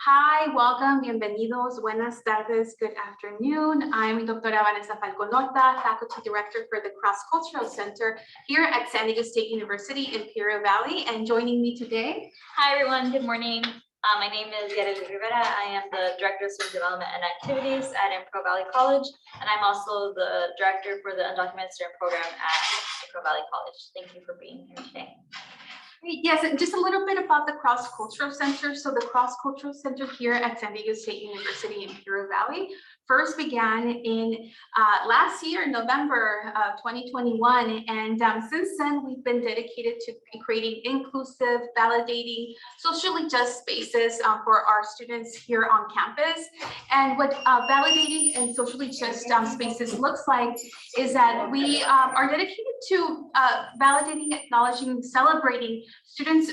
Hi, welcome, bienvenidos, buenas tardes, good afternoon. I'm Dr. Adan Escobedo, Faculty Director for the Cross-Cultural Center here at San Diego State University in Imperial Valley, and joining me today. Hi everyone, good morning. My name is Rivera. I am the Director of Student Development and Activities at Imperial Valley College, and I'm also the Director for the Undocumented Student Program at Imperial Valley College. Thank you for being here today. Yes, and just a little bit about the Cross-Cultural Center. So the Cross-Cultural Center here at San Diego State University in Imperial Valley first began in last year, November 2021. And since then, we've been dedicated to creating inclusive, validating, socially just spaces for our students here on campus. And what validating and socially just spaces looks like is that we are dedicated to validating, acknowledging, celebrating students'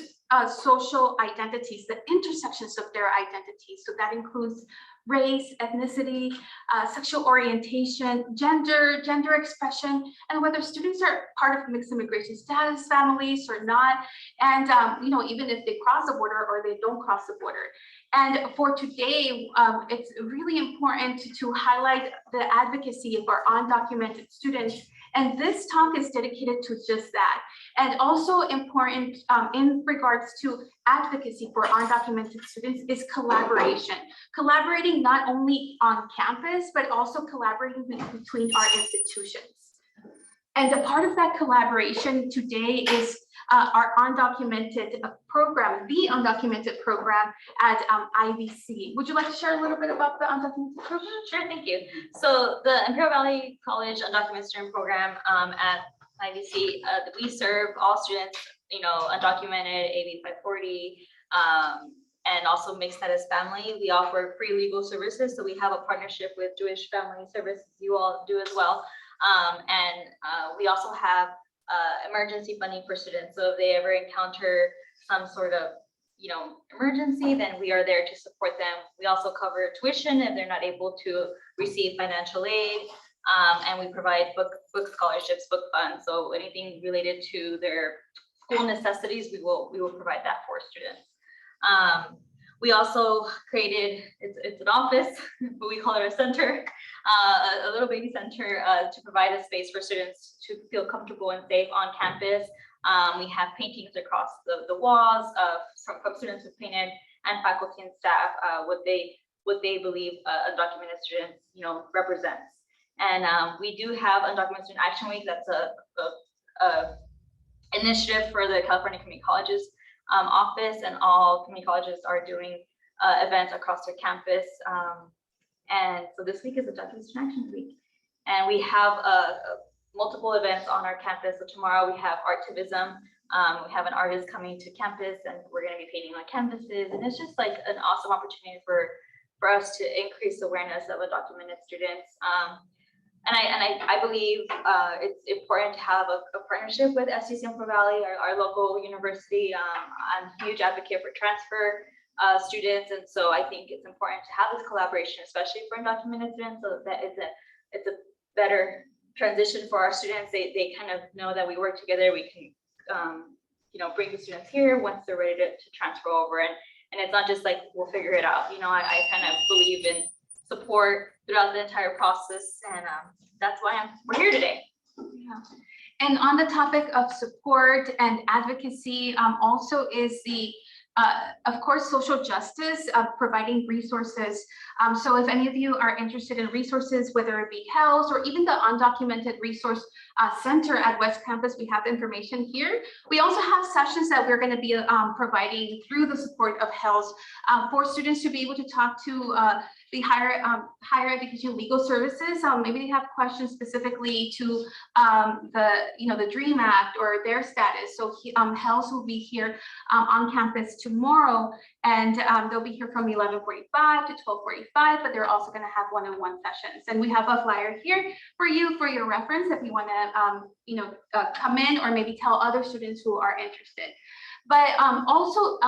social identities, the intersections of their identities. So that includes race, ethnicity, sexual orientation, gender expression, and whether students are part of mixed immigration status families or not, and even if they cross the border or they don't cross the border. And for today, it's really important to highlight the advocacy of our undocumented students. And this talk is dedicated to just that. And also important in regards to advocacy for undocumented students is collaboration. Collaborating not only on campus, but also collaborating between our institutions. And a part of that collaboration today is our undocumented program, the undocumented program at IVC. Would you like to share a little bit about the undocumented program? Sure, thank you. So the Imperial Valley College Undocumented Student Program at IVC, we serve all students, undocumented, AB 540, and also mixed status family. We offer free legal services. So we have a partnership with Jewish Family Services, you all do as well. We also have emergency funding for students. So if they ever encounter some sort of emergency, then we are there to support them. We also cover tuition if they're not able to receive financial aid. And we provide book scholarships, book funds. So anything related to their school necessities, we will provide that for students. We also created, it's an office, but we call it a center, a little baby center to provide a space for students to feel comfortable and safe on campus. We have paintings across the walls from students who painted, and faculty and staff what they believe undocumented students represents. And we do have Undocumented Student Action Week. That's a initiative for the California Community Colleges office, and all community colleges are doing events across their campus. And so this week is Undocumented Student Action Week, and we have multiple events on our campus. So tomorrow we have Artivism. We have an artist coming to campus, and we're going to be painting on campuses. And it's just like an awesome opportunity for us to increase awareness of undocumented students. And I believe it's important to have a partnership with SDSU-IV Valley, our local university. I'm a huge advocate for transfer students, and so I think it's important to have this collaboration, especially for undocumented students, so that it's a better transition for our students. They kind of know that we work together. We can bring the students here once they're ready to transfer over, and it's not just like we'll figure it out. I kind of believe in support throughout the entire process, and that's why we're here today. Yeah. And on the topic of support and advocacy, also is the of course, social justice, providing resources. So if any of you are interested in resources, whether it be HELS or even the Undocumented Resource Center at West Campus, we have information here. We also have sessions that we're going to be providing through the support of HELS for students to be able to talk to the higher education legal services. Maybe they have questions specifically to the DREAM Act or their status. So HELS will be here on campus tomorrow, and they'll be here from 11:45 to 12:45, but they're also going to have one-on-one sessions. And we have a flyer here for you for your reference if you want to come in, or maybe tell other students who are interested. But also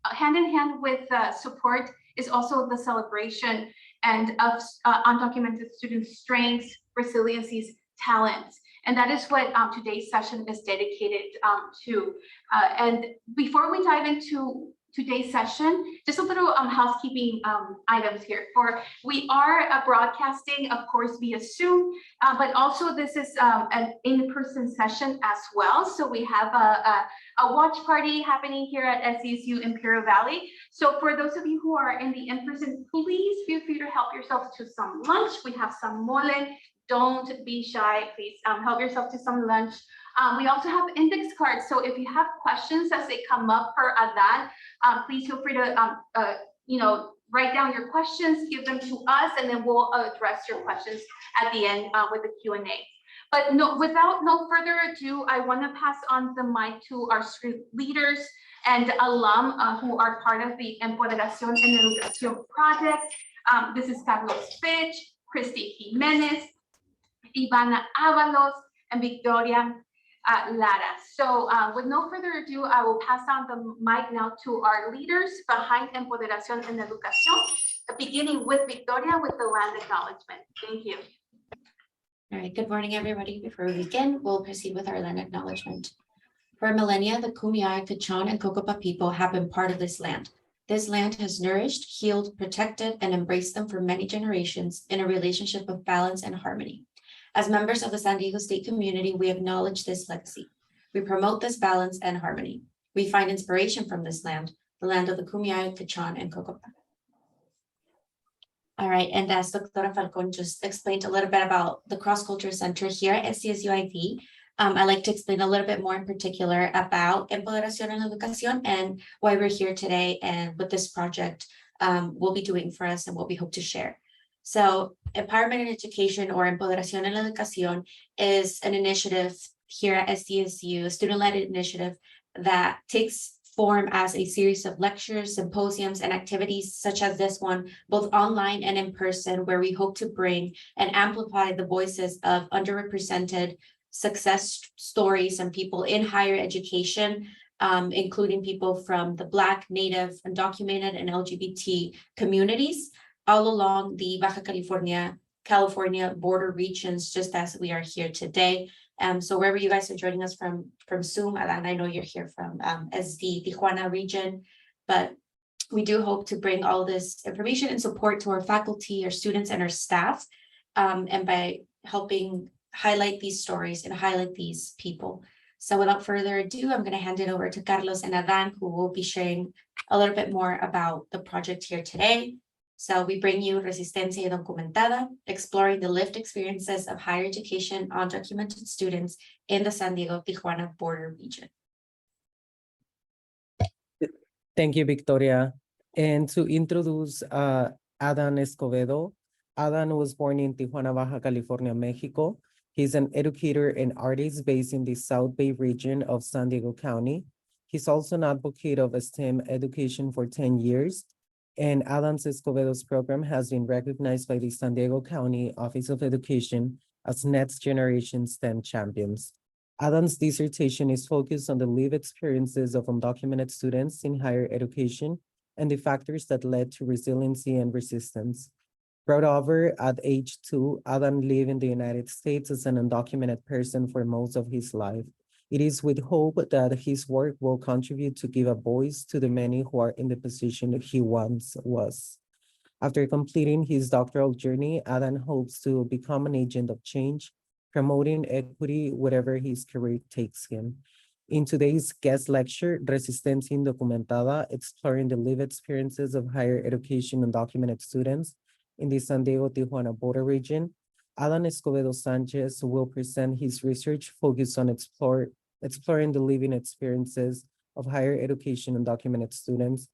hand in hand with support is also the celebration and of undocumented students' strengths, resiliencies, talents. And that is what today's session is dedicated to. And before we dive into today's session. Just a little housekeeping items here. We are broadcasting, of course, via Zoom, but also this is an in-person session as well. So we have a watch party happening here at SDSU Imperial Valley. So for those of you who are in the in-person, please feel free to help yourselves to some lunch. We have some mole. Don't be shy. Please help yourself to some lunch. We also have index cards. So if you have questions as they come up for Adan, please feel free to write down your questions, give them to us, and then we'll address your questions at the end with the Q&A. But without no further ado, I want to pass on the mic to our student leaders and alum who are part of the Empoderación en Educación project. This is Carlos Fitch, Christy Jimenez, Ivana Avalos, and Victoria Lara. So with no further ado, I will pass on the mic now to our leaders behind Empoderación en Educación, beginning with Victoria with the land acknowledgement. Thank you. All right, good morning, everybody. Before we begin, we'll proceed with our land acknowledgement. For millennia, the Kumeyaay, Quechan, and Cocopa people have been part of this land. This land has nourished, healed, protected, and embraced them for many generations in a relationship of balance and harmony. As members of the San Diego State community, we acknowledge this legacy. We promote this balance and harmony. We find inspiration from this land, the land of the Kumeyaay, Quechan, and Cocopa. All right, and as Dr. Falcon just explained a little bit about the Cross Culture Center here at SDSU-IV, I'd like to explain a little bit more in particular about Empoderación en Educación and why we're here today and what this project will be doing for us and what we hope to share. So Empowerment in Education, or Empoderación en Educación, is an initiative here at SDSU, a student-led initiative that takes form as a series of lectures, symposiums, and activities such as this one, both online and in person, where we hope to bring and amplify the voices of underrepresented success stories and people in higher education, including people from the Black, Native, Undocumented, and LGBT communities all along the Baja California border regions, just as we are here today. So wherever you guys are joining us from Zoom, and I know you're here from SD Tijuana region, but we do hope to bring all this information and support to our faculty, our students, and our staff, and by helping highlight these stories and highlight these people. So without further ado, I'm going to hand it over to Carlos and Adan, who will be sharing a little bit more about the project here today. So we bring you Resistencia indocumentada, exploring the lived experiences of higher education undocumented students in the San Diego-Tijuana border region. Thank you, Victoria. And to introduce Adan Escobedo, Adan was born in Tijuana, Baja California, Mexico. He's an educator and artist based in the South Bay region of San Diego County. He's also an advocate of STEM education for 10 years. And Adan Escobedo's program has been recognized by the San Diego County Office of Education as Next Generation STEM Champions. Adan's dissertation is focused on the lived experiences of undocumented students in higher education and the factors that led to resiliency and resistance. Brought over at age 2, Adan lived in the United States as an undocumented person for most of his life. It is with hope that his work will contribute to give a voice to the many who are in the position he once was. After completing his doctoral journey, Adan hopes to become an agent of change, promoting equity wherever his career takes him. In today's guest lecture, Resistencia indocumentada, exploring the lived experiences of higher education undocumented students in the San Diego-Tijuana border region, Adan Escobedo Sanchez will present his research focused on exploring the living experiences of higher education undocumented students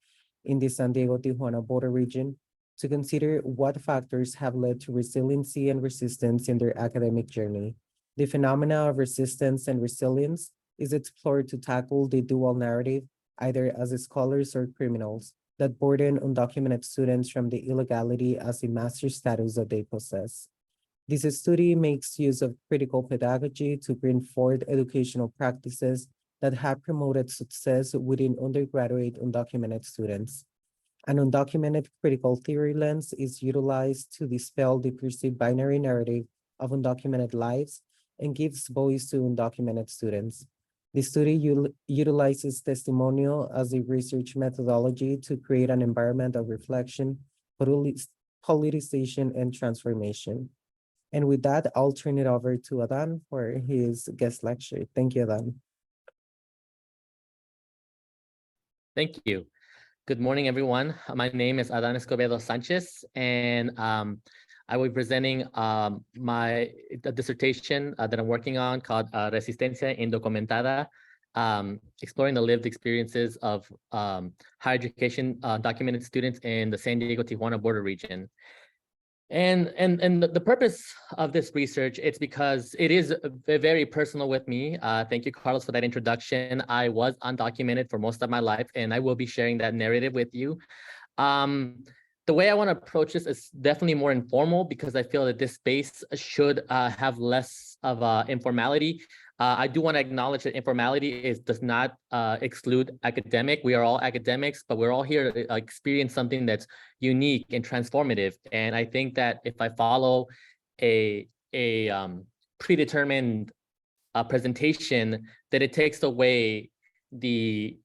in the San Diego-Tijuana border region to consider what factors have led to resiliency and resistance in their academic journey. The phenomena of resistance and resilience is explored to tackle the dual narrative, either as scholars or criminals, that burden undocumented students from the illegality as a master status that they possess. This study makes use of critical pedagogy to bring forth educational practices that have promoted success within undergraduate undocumented students. An undocumented critical theory lens is utilized to dispel the perceived binary narrative of undocumented lives and gives voice to undocumented students. The study utilizes testimonial as a research methodology to create an environment of reflection, politicization, and transformation. And with that, I'll turn it over to Adan for his guest lecture. Thank you, Adan. Thank you. Good morning, everyone. My name is Adan Escobedo Sanchez, and I will be presenting my dissertation that I'm working on called Resistencia indocumentada, exploring the lived experiences of higher education documented students in the San Diego-Tijuana border region. And the purpose of this research, it's because it is very personal with me. Thank you, Carlos, for that introduction. I was undocumented for most of my life, and I will be sharing that narrative with you. The way I want to approach this is definitely more informal, because I feel that this space should have less of informality. I do want to acknowledge that informality does not exclude academic. We are all academics, but we're all here to experience something that's unique and transformative. And I think that if I follow a predetermined presentation, that it takes away the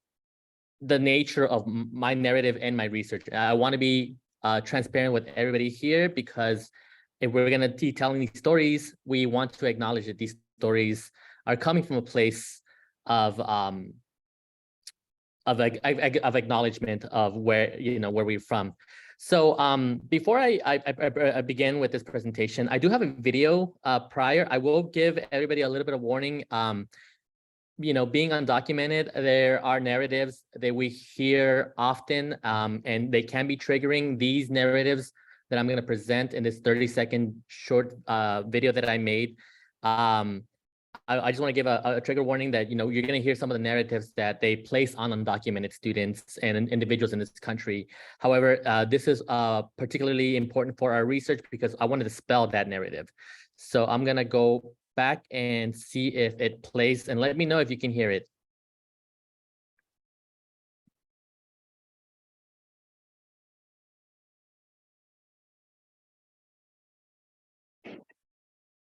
nature of my narrative and my research. I want to be transparent with everybody here, because if we're going to be telling these stories, we want to acknowledge that these stories are coming from a place of acknowledgement of where we're from. So before I begin with this presentation, I do have a video prior. I will give everybody a little bit of warning. Being undocumented, there are narratives that we hear often, and they can be triggering. These narratives that I'm going to present in this 30-second short video that I made, I just want to give a trigger warning that you're going to hear some of the narratives that they place on undocumented students and individuals in this country. However, this is particularly important for our research because I want to dispel that narrative. So I'm going to go back and see if it plays, and let me know if you can hear it.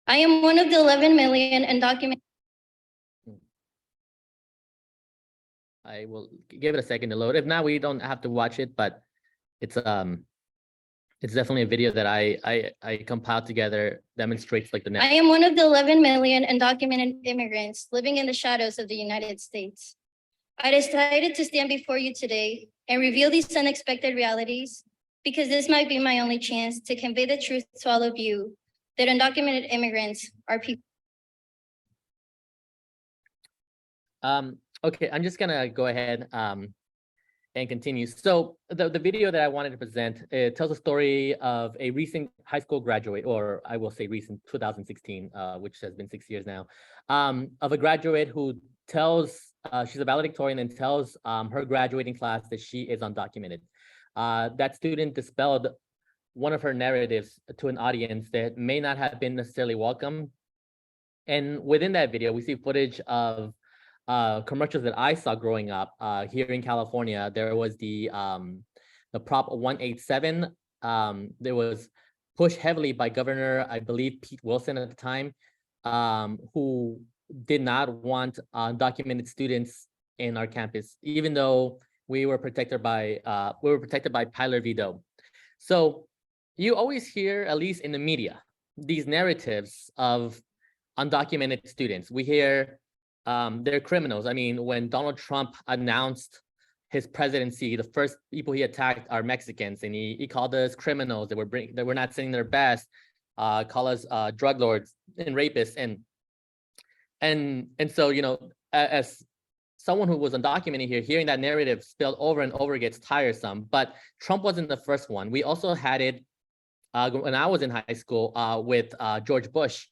I am one of the 11 million undocumented. I will give it a second to load. If not, we don't have to watch it, but it's definitely a video that I compiled together, demonstrates like the I am one of the 11 million undocumented immigrants living in the shadows of the United States. I decided to stand before you today and reveal these unexpected realities because this might be my only chance to convey the truth to all of you that undocumented immigrants are people. Okay, I'm just gonna go ahead and continue. So the video that I wanted to present, it tells a story of a recent high school graduate, or I will say recent 2016, which has been 6 years now, of a graduate who tells, she's a valedictorian and tells her graduating class that she is undocumented. That student dispelled one of her narratives to an audience that may not have been necessarily welcome. And within that video, we see footage of commercials that I saw growing up here in California. There was the Prop 187. There was pushed heavily by Governor, I believe, Pete Wilson at the time, who did not want undocumented students in our campus, even though we were protected by Pilar Veto. So you always hear, at least in the media, these narratives of undocumented students. We hear they're criminals. I mean, when Donald Trump announced his presidency, the first people he attacked are Mexicans, and he called us criminals, that we're not sending their best, call us drug lords and rapists, and so as someone who was undocumented here, hearing that narrative spelled over and over gets tiresome. But Trump wasn't the first one. We also had it when I was in high school with George Bush.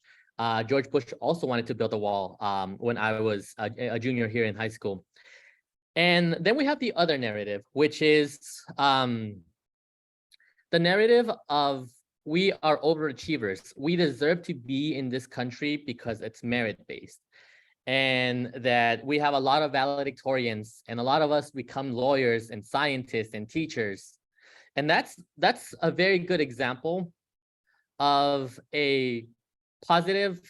George Bush also wanted to build a wall when I was a junior here in high school. And then we have the other narrative, which is the narrative of we are overachievers. We deserve to be in this country because it's merit-based. And that we have a lot of valedictorians, and a lot of us become lawyers and scientists and teachers. And that's a very good example of a positive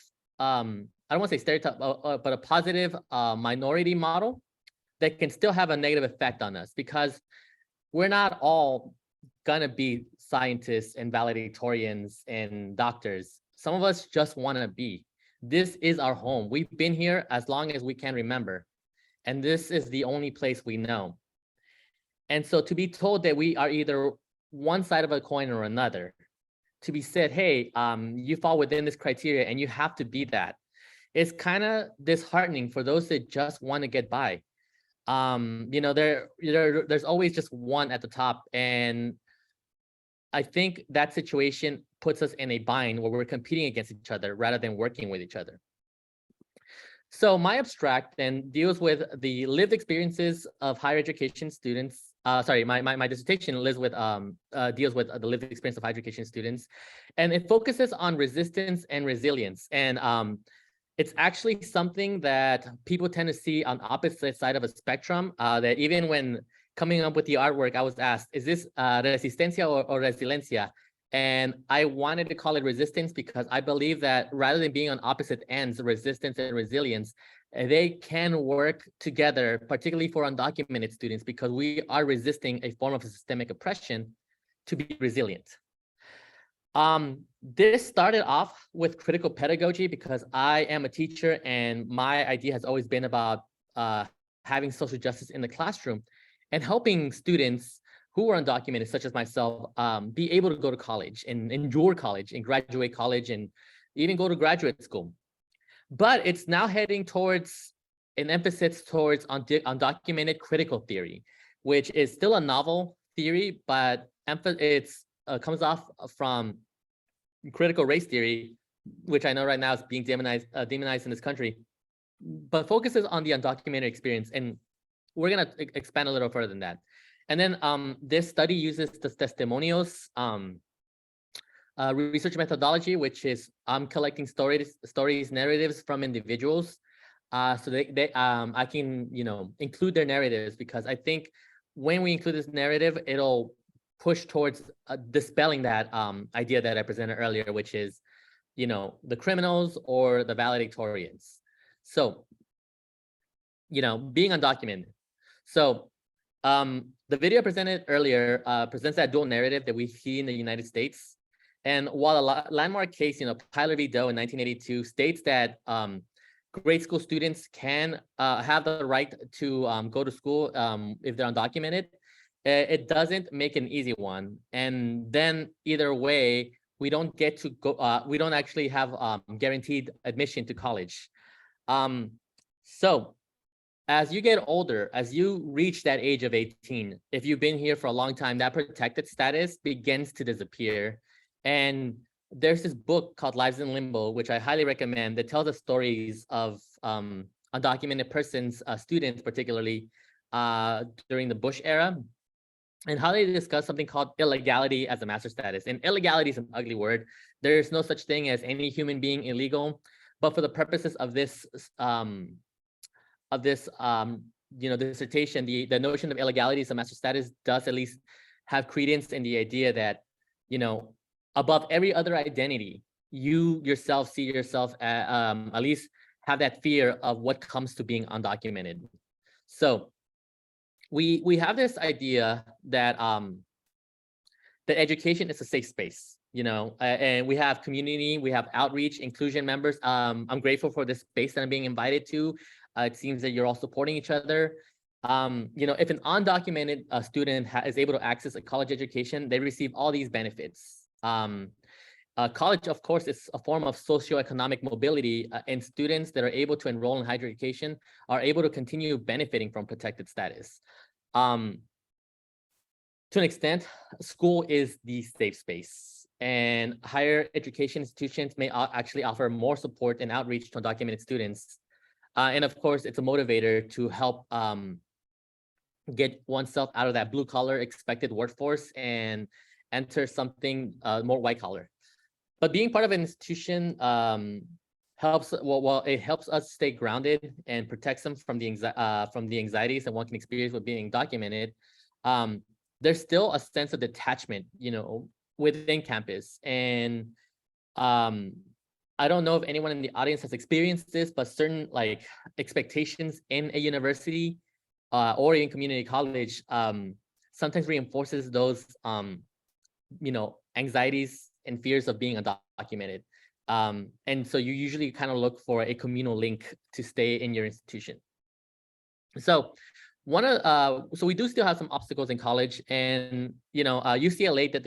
I don't want to say stereotype, but a positive minority model that can still have a negative effect on us, because we're not all gonna be scientists and valedictorians and doctors. Some of us just want to be. This is our home. We've been here as long as we can remember, and this is the only place we know. And so to be told that we are either one side of a coin or another, to be said, hey, you fall within this criteria and you have to be that, it's kind of disheartening for those that just want to get by. You know, there's always just one at the top, and I think that situation puts us in a bind where we're competing against each other rather than working with each other. So my abstract then deals with the lived experiences of higher education students. My dissertation deals with the lived experience of higher education students, and it focuses on resistance and resilience. And it's actually something that people tend to see on opposite side of a spectrum, that even when coming up with the artwork, I was asked, is this resistencia or resiliencia? And I wanted to call it resistance because I believe that rather than being on opposite ends, resistance and resilience, they can work together, particularly for undocumented students, because we are resisting a form of systemic oppression to be resilient. This started off with critical pedagogy because I am a teacher and my idea has always been about having social justice in the classroom and helping students who are undocumented, such as myself, be able to go to college and endure college and graduate college and even go to graduate school. But it's now heading towards an emphasis towards undocumented critical theory, which is still a novel theory, but it's comes off from critical race theory, which I know right now is being demonized in this country, but focuses on the undocumented experience. And we're going to expand a little further than that. And then this study uses the testimonials research methodology, which is collecting stories, narratives from individuals, so I can include their narratives, because I think when we include this narrative, it'll push towards dispelling that idea that I presented earlier, which is the criminals or the valedictorians. So being undocumented. So the video presented earlier presents that dual narrative that we see in the United States. And while a landmark case, Tyler v. Doe in 1982 states that grade school students can have the right to go to school if they're undocumented, it doesn't make an easy one. And then either way, we don't get to go, we don't actually have guaranteed admission to college. So as you get older, as you reach that age of 18, if you've been here for a long time, that protected status begins to disappear. And there's this book called Lives in Limbo, which I highly recommend, that tells the stories of undocumented persons, students particularly, during the Bush era, and how they discuss something called illegality as a master status. And illegality is an ugly word. There's no such thing as any human being illegal, but for the purposes of this dissertation, the notion of illegality as a master status does at least have credence in the idea that, above every other identity, you yourself see yourself at least have that fear of what comes to being undocumented. So we have this idea that that education is a safe space, and we have community, we have outreach, inclusion members. I'm grateful for this space that I'm being invited to. It seems that you're all supporting each other. If an undocumented student is able to access a college education, they receive all these benefits. College, of course, is a form of socioeconomic mobility, and students that are able to enroll in higher education are able to continue benefiting from protected status. To an extent, school is the safe space, and higher education institutions may actually offer more support and outreach to undocumented students. And of course, it's a motivator to help get oneself out of that blue-collar expected workforce and enter something more white-collar. But being part of an institution helps. It helps us stay grounded and protects them from the anxieties that one can experience with being documented. There's still a sense of detachment, within campus, and I I don't know if anyone in the audience has experienced this, but certain like expectations in a university or in community college sometimes reinforces those anxieties and fears of being undocumented. And so you usually kind of look for a communal link to stay in your institution. So so we do still have some obstacles in college, and UCLA did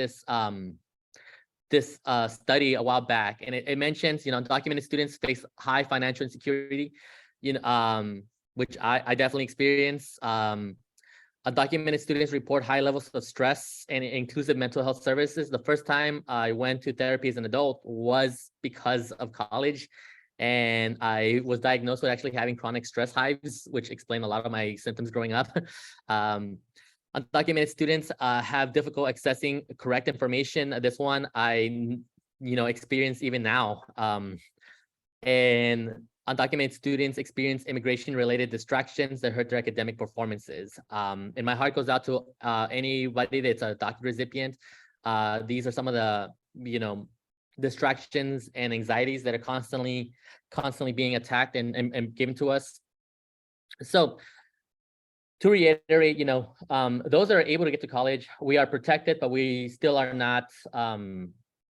this study a while back, and it mentions undocumented students face high financial insecurity, which I definitely experience. Undocumented students report high levels of stress and inclusive mental health services. The first time I went to therapy as an adult was because of college, and I was diagnosed with actually having chronic stress hives, which explain a lot of my symptoms growing up. Undocumented students have difficult accessing correct information. This one I experience even now. And undocumented students experience immigration-related distractions that hurt their academic performances. And my heart goes out to anybody that's a DACA recipient. These are some of the distractions and anxieties that are constantly being attacked and given to us. So to reiterate, those that are able to get to college, we are protected, but we still are not.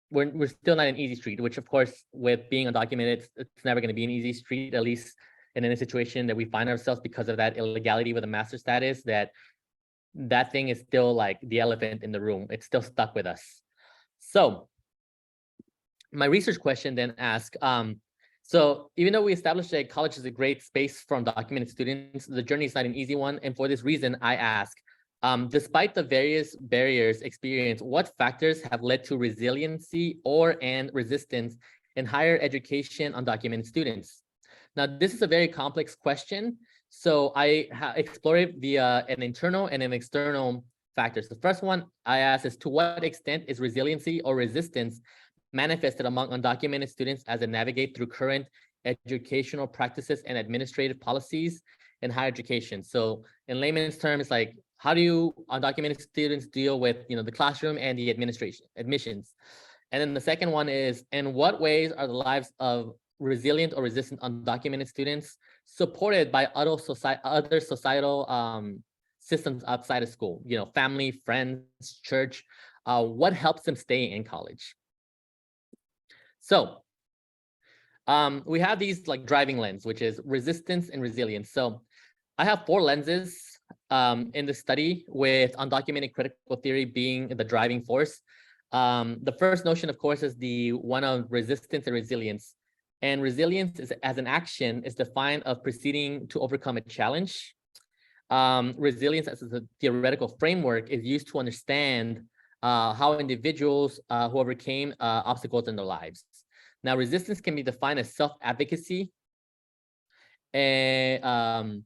We're still not an easy street, which of course, with being undocumented, it's never going to be an easy street, at least in a situation that we find ourselves because of that illegality with a master status, that thing is still like the elephant in the room. It's still stuck with us. So my research question then asks, so even though we established that college is a great space for undocumented students, the journey is not an easy one. And for this reason, I ask, despite the various barriers experienced, what factors have led to resiliency and resistance in higher education undocumented students? Now, this is a very complex question, so I explore it via an internal and an external factors. The first one I ask is, to what extent is resiliency or resistance manifested among undocumented students as they navigate through current educational practices and administrative policies in higher education? So in layman's terms, like, how do undocumented students deal with the classroom and the admissions? And then the second one is, in what ways are the lives of resilient or resistant undocumented students supported by other societal systems outside of school, family, friends, church? What helps them stay in college? So we have these like driving lens, which is resistance and resilience. So I have 4 lenses in the study, with undocumented critical theory being the driving force. The first notion, of course, is the one of resistance and resilience. And resilience is, as an action, is defined of proceeding to overcome a challenge. Resilience as a theoretical framework is used to understand how individuals who overcame obstacles in their lives. Now, resistance can be defined as self-advocacy, and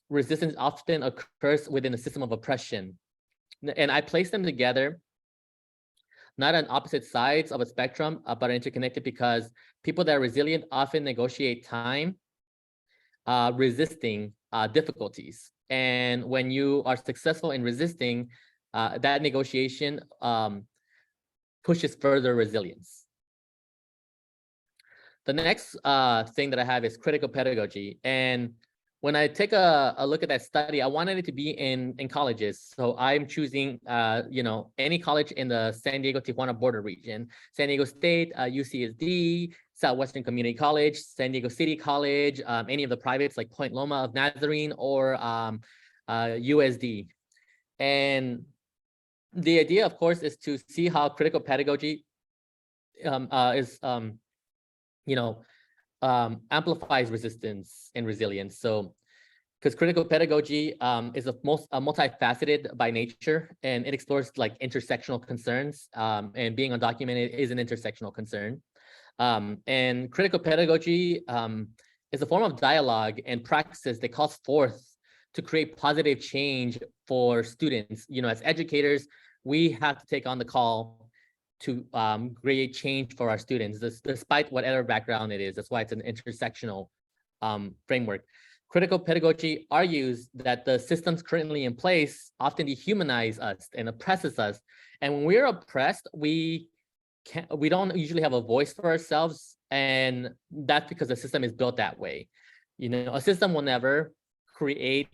resistance often occurs within a system of oppression. And I place them together, not on opposite sides of a spectrum, but are interconnected, because people that are resilient often negotiate time, resisting difficulties. And when you are successful in resisting, that negotiation pushes further resilience. The next thing that I have is critical pedagogy. And when I take a look at that study, I wanted it to be in colleges. So I'm choosing, any college in the San Diego-Tijuana border region: San Diego State, UCSD, Southwestern Community College, San Diego City College, any of the privates like Point Loma of Nazarene, or USD. And the idea, of course, is to see how critical pedagogy amplifies resistance and resilience. So, because critical pedagogy is multifaceted by nature, and it explores like intersectional concerns, and being undocumented is an intersectional concern. And critical pedagogy is a form of dialogue and practices that calls forth to create positive change for students. As educators, we have to take on the call to create change for our students, despite whatever background it is. That's why it's an intersectional framework. Critical pedagogy argues that the systems currently in place often dehumanize us and oppresses us. And when we're oppressed, we we don't usually have a voice for ourselves, and that's because the system is built that way. You know, a system will never provide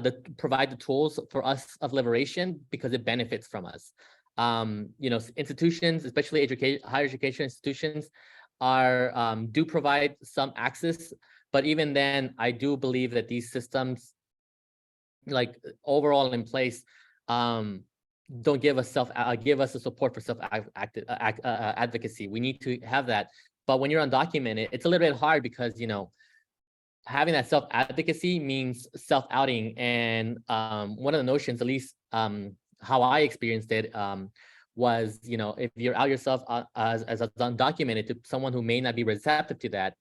the tools for us of liberation because it benefits from us. You know, institutions, especially higher education institutions, do provide some access, but even then, I do believe that these systems, like overall in place, don't give us the support for advocacy. We need to have that, but when you're undocumented, it's a little bit hard because, you know, having that self-advocacy means self-outing. And one of the notions, at least how I experienced it, was, you know, if you're out yourself as undocumented to someone who may not be receptive to that,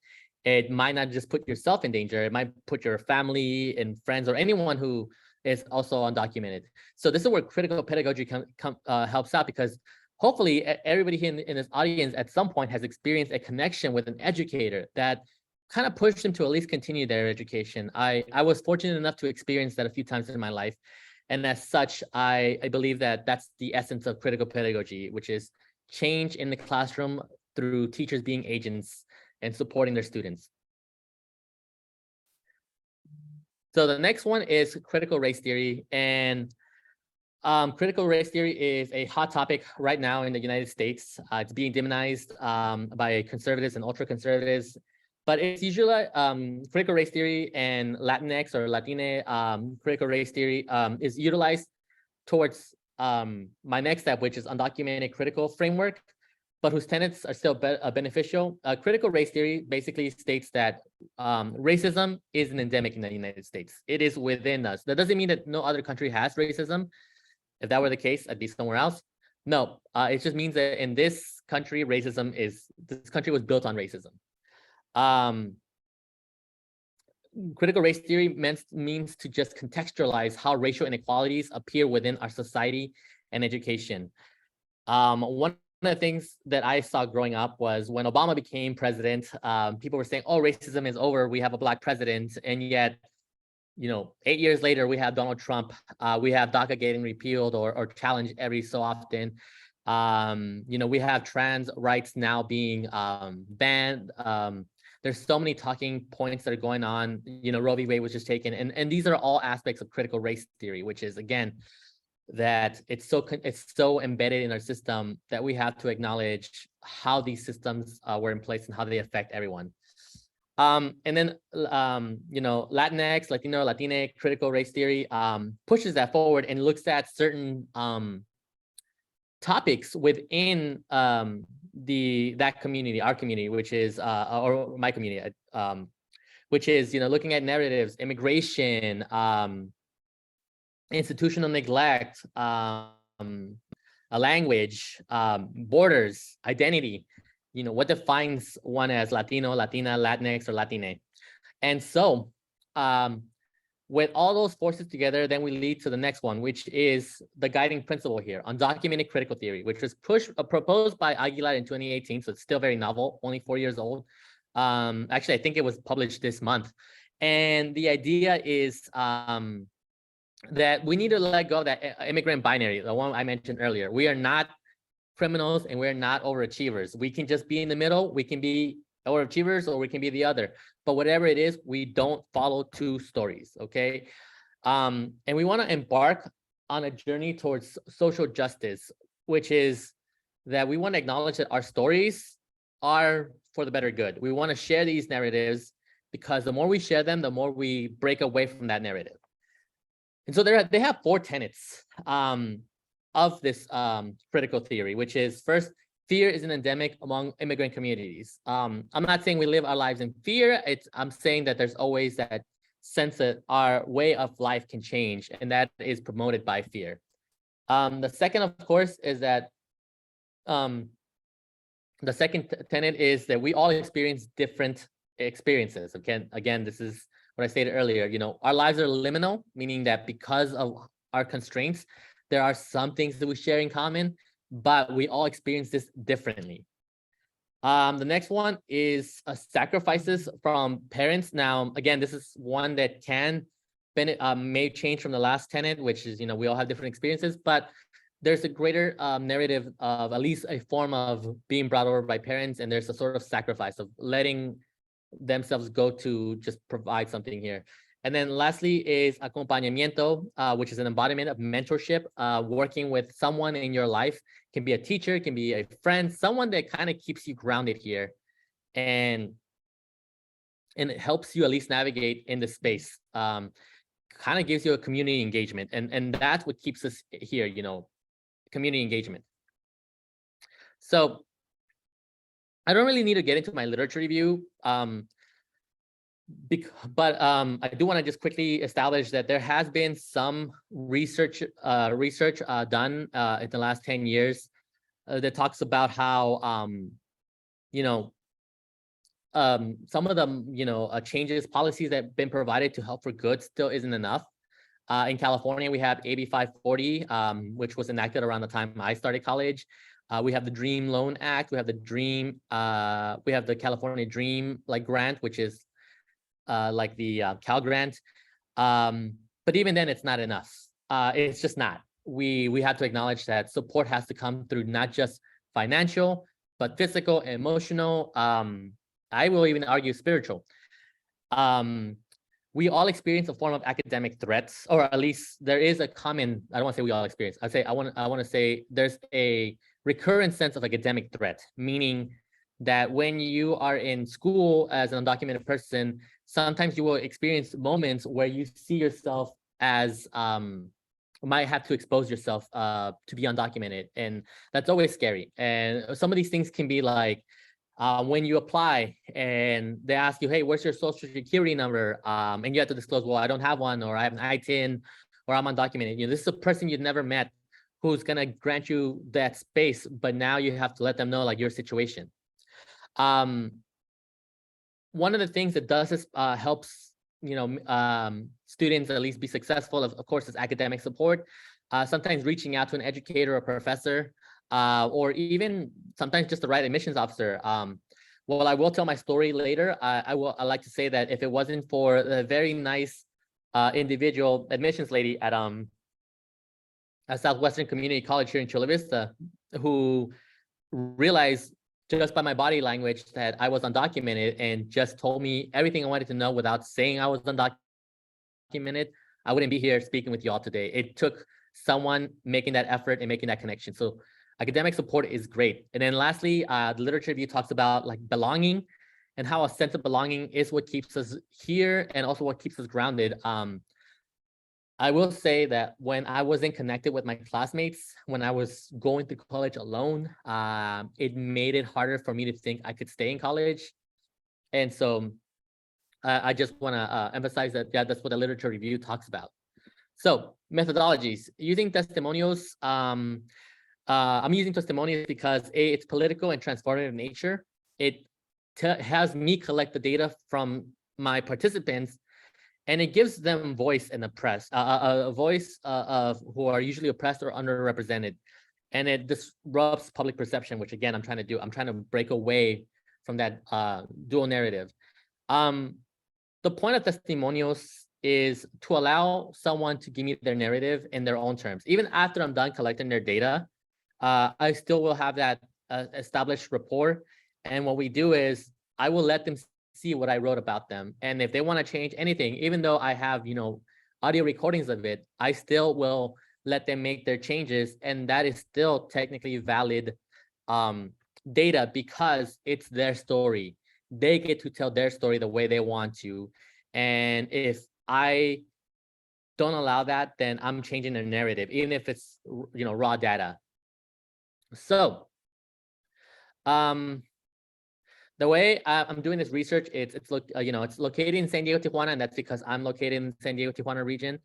it might not just put yourself in danger, it might put your family and friends or anyone who is also undocumented. So this is where critical pedagogy helps out, because hopefully everybody here in this audience at some point has experienced a connection with an educator that kind of pushed them to at least continue their education. I was fortunate enough to experience that a few times in my life. And as such, I believe that that's the essence of critical pedagogy, which is change in the classroom through teachers being agents and supporting their students. So the next one is critical race theory. And critical race theory is a hot topic right now in the United States. It's being demonized by conservatives and ultra conservatives. But it's usually critical race theory and Latinx or Latine critical race theory is utilized towards my next step, which is undocumented critical framework, but whose tenets are still beneficial. Critical race theory basically states that racism is an endemic in the United States. It is within us. That doesn't mean that no other country has racism. If that were the case, I'd be somewhere else. No, it just means that in this country, this country was built on racism. Critical race theory means to just contextualize how racial inequalities appear within our society and education. One of the things that I saw growing up was when Obama became president, people were saying, oh, racism is over, we have a Black president. And yet, you know, 8 years later, we have Donald Trump, we have DACA getting repealed or challenged every so often. You know, we have trans rights now being banned. There's so many talking points that are going on. You know, Roe v. Wade was just taken, and these are all aspects of critical race theory, which is, again, that it's so embedded in our system that we have to acknowledge how these systems were in place and how they affect everyone. And then, you know, Latinx, Latino, Latine critical race theory pushes that forward and looks at certain topics within that community, our community, which is or my community, which is, you know, looking at narratives, immigration, institutional neglect, a language, borders, identity, you know, what defines one as Latino, Latina, Latinx, or Latine. And so with all those forces together, then we lead to the next one, which is the guiding principle here, undocumented critical theory, which was proposed by Aguilar in 2018. So it's still very novel, only 4 years old. Actually, I think it was published this month. And the idea is that we need to let go of that immigrant binary, the one I mentioned earlier. We are not criminals and we're not overachievers. We can just be in the middle. We can be overachievers or we can be the other. But whatever it is, we don't follow two stories, okay? And we want to embark on a journey towards social justice, which is that we want to acknowledge that our stories are for the better good. We want to share these narratives because the more we share them, the more we break away from that narrative. And so they have 4 tenets of this critical theory, which is first, fear is an endemic among immigrant communities. I'm not saying we live our lives in fear. I'm saying that there's always that sense that our way of life can change, and that is promoted by fear. The second, of course, is that the second tenet is that we all experience different experiences. Again, this is what I stated earlier. You know, our lives are liminal, meaning that because of our constraints, there are some things that we share in common, but we all experience this differently. The next one is sacrifices from parents. Now, again, this is one that may change from the last tenet, which is, you know, we all have different experiences, but there's a greater narrative of at least a form of being brought over by parents, and there's a sort of sacrifice of letting themselves go to just provide something here. And then lastly is acompañamiento, which is an embodiment of mentorship, working with someone in your life. Can be a teacher, can be a friend, someone that kind of keeps you grounded here, and it helps you at least navigate in the space. Kind of gives you a community engagement, and that's what keeps us here, you know, community engagement. So I don't really need to get into my literature review, but I do want to just quickly establish that there has been some research done in the last 10 years that talks about how you know, some of the changes, policies that have been provided to help for good still isn't enough. In California, we have AB 540, which was enacted around the time I started college. We have the Dream Loan Act. We have the California Dream grant, which is like the Cal grant. But even then, it's not enough. It's just not. We have to acknowledge that support has to come through not just financial, but physical, emotional. I will even argue spiritual. We all experience a form of academic threats, or at least there is a common, I don't want to say we all experience, I want to say there's a recurrent sense of academic threat, meaning that when you are in school as an undocumented person, sometimes you will experience moments where you see yourself as, might have to expose yourself to be undocumented. And that's always scary. And some of these things can be like, when you apply and they ask you, hey, where's your social security number? And you have to disclose, well, I don't have one, or I have an ITIN, or I'm undocumented. You know, this is a person you've never met who's gonna grant you that space, but now you have to let them know your situation. One of the things that does this helps, students at least be successful, of course, is academic support. Sometimes reaching out to an educator or professor, or even sometimes just the right admissions officer. Well, I will tell my story later. I like to say that if it wasn't for the very nice individual admissions lady at Southwestern Community College here in Chula Vista, who realized just by my body language that I was undocumented and just told me everything I wanted to know without saying I was undocumented, I wouldn't be here speaking with you all today. It took someone making that effort and making that connection. So academic support is great. And then lastly, the literature review talks about belonging, and how a sense of belonging is what keeps us here and also what keeps us grounded. I will say that when I wasn't connected with my classmates, when I was going through college alone, it made it harder for me to think I could stay in college. And so I just want to emphasize that, yeah, that's what the literature review talks about. So methodologies, using testimonials. I'm using testimonials because it's political and transformative in nature. It has me collect the data from my participants, and it gives them voice in the press, a voice of who are usually oppressed or underrepresented. And it disrupts public perception, which again, I'm trying to do. I'm trying to break away from that dual narrative. The point of testimonials is to allow someone to give me their narrative in their own terms. Even after I'm done collecting their data, I still will have that established rapport. And what we do is I will let them see what I wrote about them. And if they want to change anything, even though I have, audio recordings of it, I still will let them make their changes. And that is still technically valid data because it's their story. They get to tell their story the way they want to. And if I don't allow that, then I'm changing their narrative, even if it's, raw data. So, the way I'm doing this research, it's located in San Diego, Tijuana, and that's because I'm located in San Diego, Tijuana region.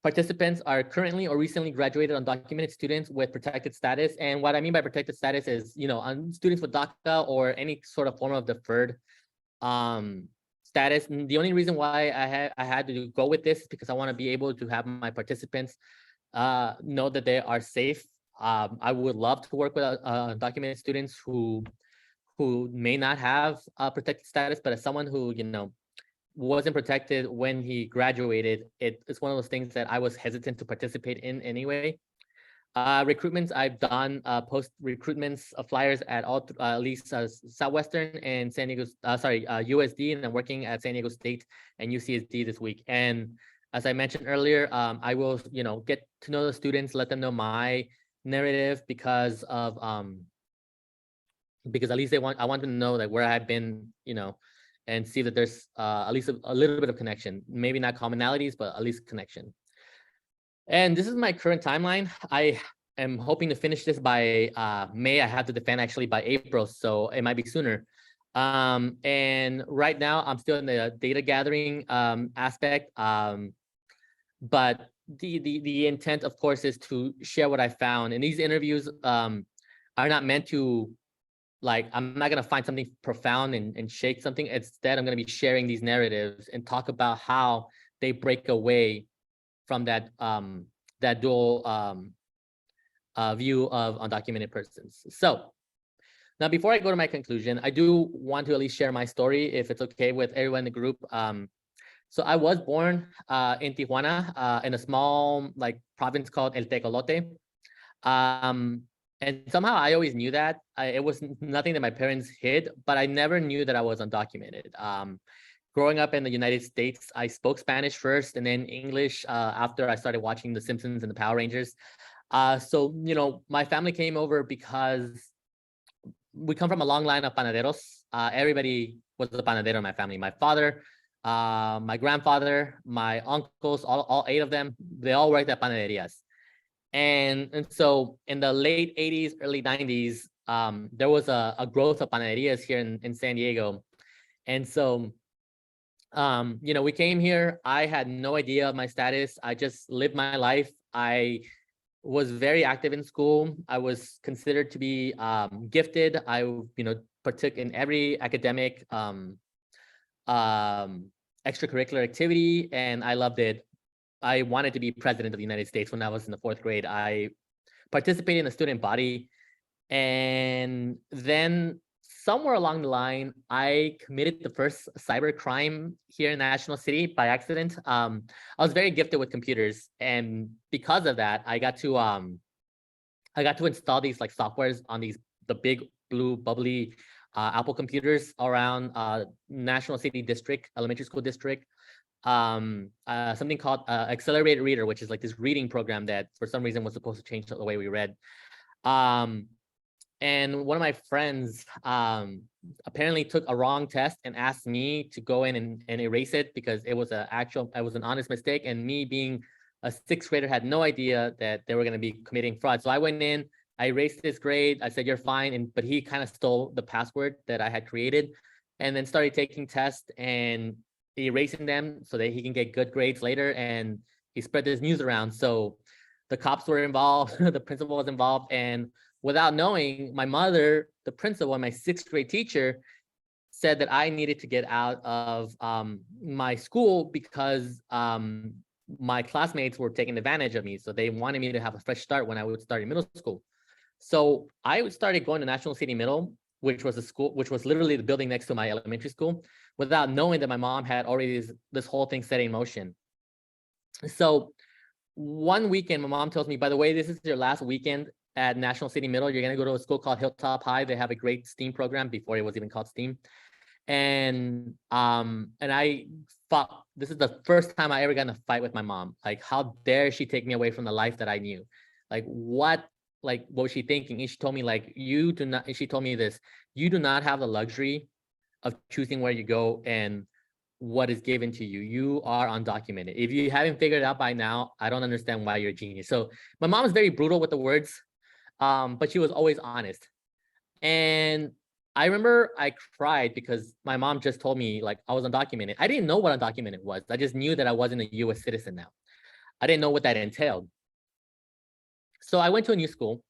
Participants are currently or recently graduated undocumented students with protected status. And what I mean by protected status is, students with DACA or any sort of form of deferred status. And the only reason why I had to go with this is because I want to be able to have my participants know that they are safe. I would love to work with undocumented students who may not have protected status, but as someone who, wasn't protected when he graduated, it's one of those things that I was hesitant to participate in anyway. Recruitments, I've done post recruitments of flyers at all, at least Southwestern and San Diego, USD, and I'm working at San Diego State and UCSD this week. And as I mentioned earlier, I will, get to know the students, let them know my narrative because at least I want them to know like where I've been, and see that there's at least a little bit of connection, maybe not commonalities, but at least connection. And this is my current timeline. I am hoping to finish this by May. I have to defend actually by April, so it might be sooner. And right now I'm still in the data gathering aspect. But the intent, of course, is to share what I found. And these interviews are not meant to, like, I'm not gonna find something profound and shake something. Instead, I'm gonna be sharing these narratives and talk about how they break away from that dual view of undocumented persons. So now, before I go to my conclusion, I do want to at least share my story, if it's okay with everyone in the group. So I was born in Tijuana, in a small province called El Tecolote. And somehow I always knew that. It was nothing that my parents hid, but I never knew that I was undocumented. Growing up in the United States, I spoke Spanish first and then English after I started watching The Simpsons and the Power Rangers. So, my family came over because we come from a long line of panaderos. Everybody was a panadero in my family. My father, my grandfather, my uncles, all 8 of them, they all worked at panaderias. And so in the late 80s, early 90s, there was a growth of panaderias here in San Diego. And so we came here. I had no idea of my status. I just lived my life. I was very active in school. I was considered to be gifted. I, partook in every academic extracurricular activity, and I loved it. I wanted to be president of the United States when I was in the 4th grade. I participated in the student body, and then somewhere along the line, I committed the first cyber crime here in National City by accident. I was very gifted with computers, and because of that, I got to install these softwares on the big blue bubbly Apple computers around National City District, elementary school district. Something called Accelerated Reader, which is this reading program that for some reason was supposed to change the way we read. And one of my friends apparently took a wrong test and asked me to go in and erase it because it was an honest mistake. And me being a 6th grader had no idea that they were going to be committing fraud. So I went in, I erased this grade. I said, "You're fine." But he kind of stole the password that I had created and then started taking tests and erasing them so that he can get good grades later. And he spread this news around. So the cops were involved, the principal was involved, and without knowing, my mother, the principal, and my 6th grade teacher said that I needed to get out of my school because my classmates were taking advantage of me. So they wanted me to have a fresh start when I would start in middle school. So I started going to National City Middle, which was literally the building next to my elementary school, without knowing that my mom had already this whole thing set in motion. So one weekend, my mom tells me, "By the way, this is your last weekend at National City Middle. You're going to go to a school called Hilltop High. They have a great STEAM program," before it was even called STEAM. And I thought, this is the first time I ever got in a fight with my mom. How dare she take me away from the life that I knew? What was she thinking? And she told me, she told me this: "You do not have the luxury of choosing where you go and what is given to you. You are undocumented. If you haven't figured it out by now, I don't understand why you're a genius." So my mom was very brutal with the words, but she was always honest. And I remember I cried because my mom just told me I was undocumented. I didn't know what undocumented was. I just knew that I wasn't a US citizen now. I didn't know what that entailed. So I went to a new school,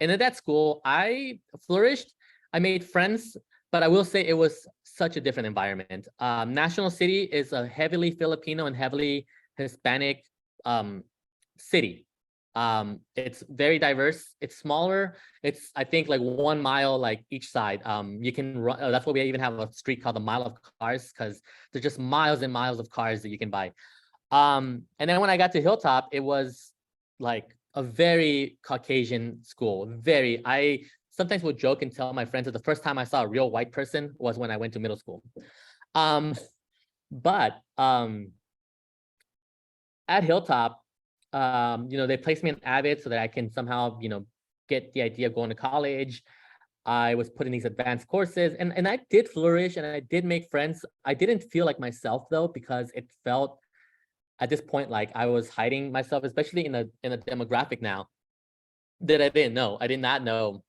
and at that school, I flourished. I made friends, but I will say it was such a different environment. National City is a heavily Filipino and heavily Hispanic city. It's very diverse. It's smaller. It's, I think, 1 mile each side. You can run. That's why we even have a street called the Mile of Cars, because there's just miles and miles of cars that you can buy. And then when I got to Hilltop, it was a very Caucasian school. Very, I sometimes would joke and tell my friends that the first time I saw a real white person was when I went to middle school. But at Hilltop, they placed me in Avid so that I can somehow, get the idea of going to college. I was put in these advanced courses, and I did flourish and I did make friends. I didn't feel like myself though, because it felt at this point like I was hiding myself, especially in a demographic now that I didn't know. I did not know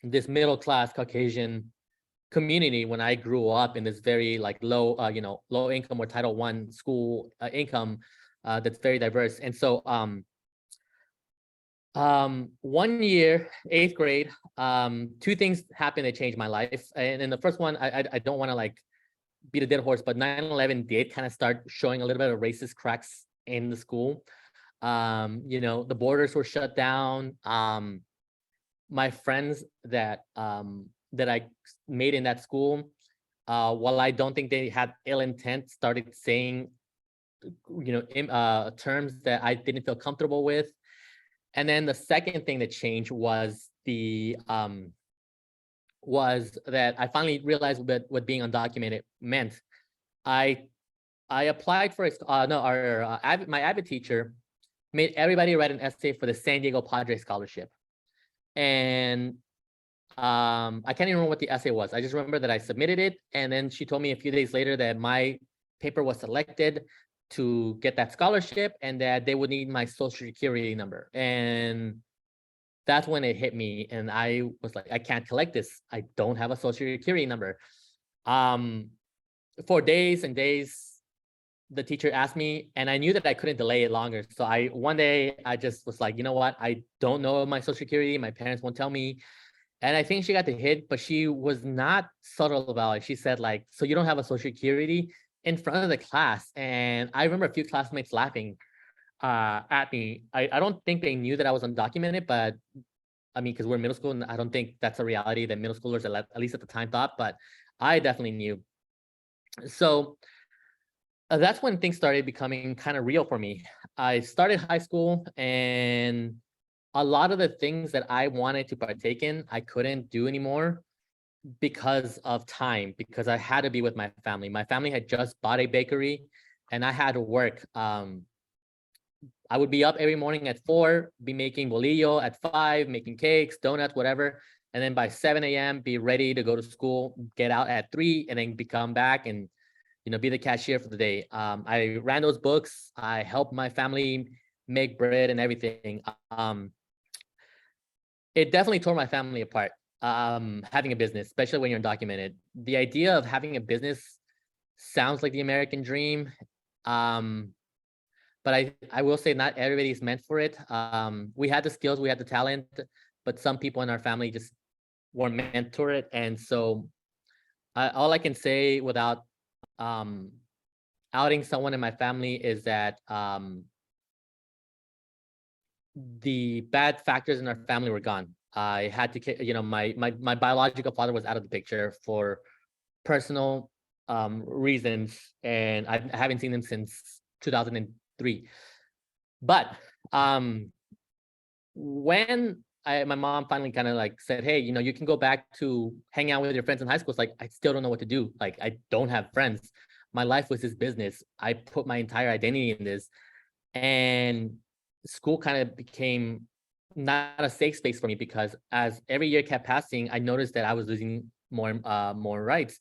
this middle class Caucasian community when I grew up in this very like low, low income or Title I school income that's very diverse. And so 1 year, 8th grade, 2 things happened that changed my life. And in the first one, I don't want to like beat a dead horse, but 9/11 did kind of start showing a little bit of racist cracks in the school. The borders were shut down. My friends that I made in that school, while I don't think they had ill intent, started saying, terms that I didn't feel comfortable with. And then the second thing that changed was that I finally realized what being undocumented meant. I applied for my Avid teacher made everybody write an essay for the San Diego Padres scholarship. And I can't even remember what the essay was. I just remember that I submitted it, and then she told me a few days later that my paper was selected to get that scholarship and that they would need my social security number. And that's when it hit me, and I was like, I can't collect this. I don't have a social security number. For days and days, the teacher asked me, and I knew that I couldn't delay it longer. So one day I just was like, you know what? I don't know my social security. My parents won't tell me. And I think she got the hint, but she was not subtle about it. She said like, so you don't have a social security, in front of the class. And I remember a few classmates laughing at me. I don't think they knew that I was undocumented, but I mean, because we're in middle school, and I don't think that's a reality that middle schoolers, at least at the time, thought, but I definitely knew. So that's when things started becoming kind of real for me. I started high school, and a lot of the things that I wanted to partake in, I couldn't do anymore because of time, because I had to be with my family. My family had just bought a bakery, and I had to work. I would be up every morning at 4, be making bolillo at 5, making cakes, donuts, whatever. And then by 7 a.m., be ready to go to school, get out at 3, and then come back and, be the cashier for the day. I ran those books. I helped my family make bread and everything. It definitely tore my family apart, having a business, especially when you're undocumented. The idea of having a business sounds like the American dream. But I will say not everybody's meant for it. We had the skills, we had the talent, but some people in our family just weren't meant for it. And so all I can say without outing someone in my family is that the bad factors in our family were gone. I had to, my biological father was out of the picture for personal reasons, and I haven't seen him since 2003. But when my mom finally kind of like said, hey, you can go back to hang out with your friends in high school. It's like, I still don't know what to do. Like, I don't have friends. My life was this business. I put my entire identity in this, and school kind of became not a safe space for me, because as every year kept passing, I noticed that I was losing more rights.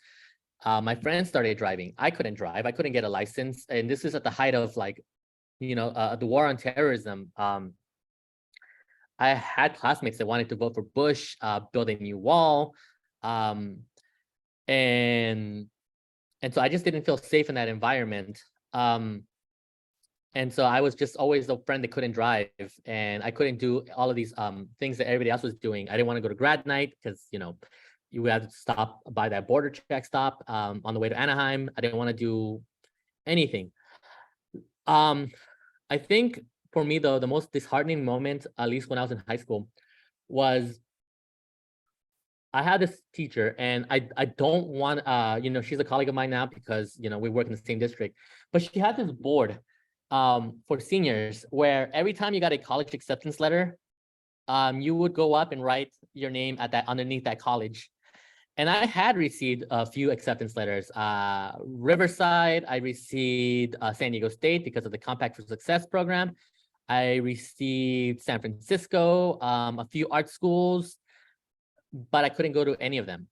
My friends started driving. I couldn't drive. I couldn't get a license. And this is at the height of like, the war on terrorism. I had classmates that wanted to vote for Bush, build a new wall. And so I just didn't feel safe in that environment. And so I was just always the friend that couldn't drive, and I couldn't do all of these things that everybody else was doing. I didn't want to go to grad night because, you would have to stop by that border check stop on the way to Anaheim. I didn't want to do anything. I think for me, though, the most disheartening moment, at least when I was in high school, was I had this teacher, and I don't want, she's a colleague of mine now because, we work in the same district, but she had this board, for seniors, where every time you got a college acceptance letter, you would go up and write your name at that underneath that college. And I had received a few acceptance letters. Riverside, I received San Diego State because of the Compact for Success program. I received San Francisco, a few art schools, but I couldn't go to any of them.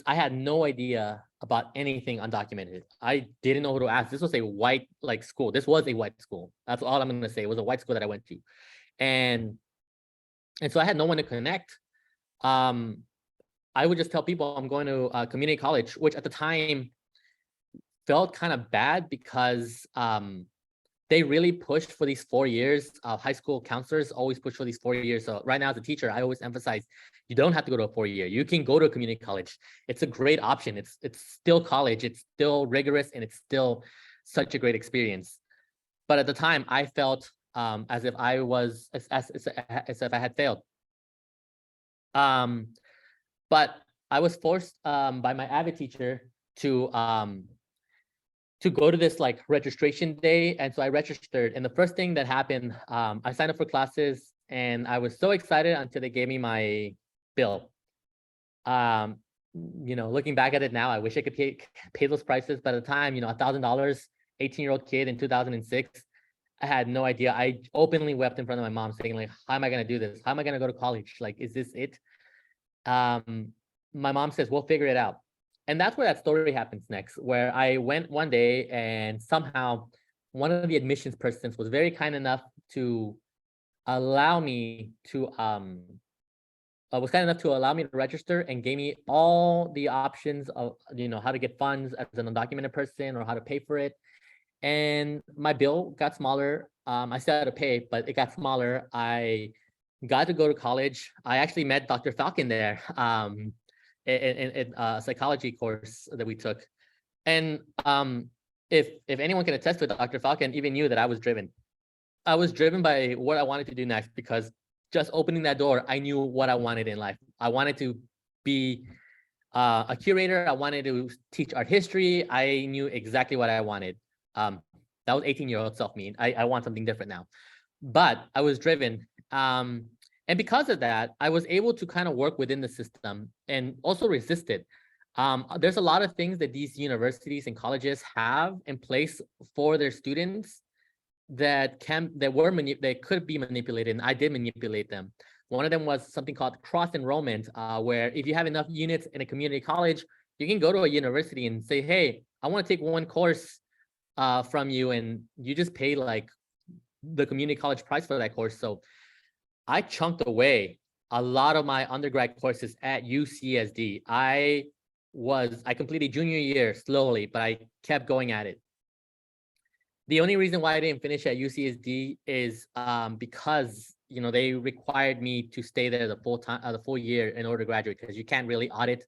I had no idea about anything undocumented. I didn't know who to ask. This was a white school. This was a white school. That's all I'm gonna say. It was a white school that I went to. And so I had no one to connect. I would just tell people I'm going to community college, which at the time felt kind of bad because they really pushed for these 4 years. High school counselors always push for these 4 years. So right now as a teacher, I always emphasize, you don't have to go to a 4-year. You can go to a community college. It's a great option. It's still college. It's still rigorous, and it's still such a great experience. But at the time, I felt as if I was, as if I had failed. But I was forced by my AVID teacher to go to this registration day. And so I registered. And the first thing that happened, I signed up for classes, and I was so excited until they gave me my bill. Looking back at it now, I wish I could pay those prices. But at the time, $1,000, 18-year-old kid in 2006, I had no idea. I openly wept in front of my mom saying, how am I going to do this? How am I going to go to college? Is this it? My mom says, we'll figure it out. And that's where that story happens next, where I went one day and somehow one of the admissions persons was very kind enough to allow me to register, and gave me all the options of how to get funds as an undocumented person or how to pay for it. And my bill got smaller. I still had to pay, but it got smaller. I got to go to college. I actually met Dr. Falcon there in a psychology course that we took. And if anyone can attest to it, Dr. Falcon even knew that I was driven. I was driven by what I wanted to do next, because just opening that door, I knew what I wanted in life. I wanted to be a curator. I wanted to teach art history. I knew exactly what I wanted. That was 18-year-old self-me. I want something different now. But I was driven. And because of that, I was able to kind of work within the system and also resist it. There's a lot of things that these universities and colleges have in place for their students that could be manipulated, and I did manipulate them. One of them was something called cross enrollment, where if you have enough units in a community college, you can go to a university and say, hey, I want to take one course from you, and you just pay the community college price for that course. So I chunked away a lot of my undergrad courses at UCSD. I completed junior year slowly, but I kept going at it. The only reason why I didn't finish at UCSD is because they required me to stay there the full year in order to graduate, because you can't really audit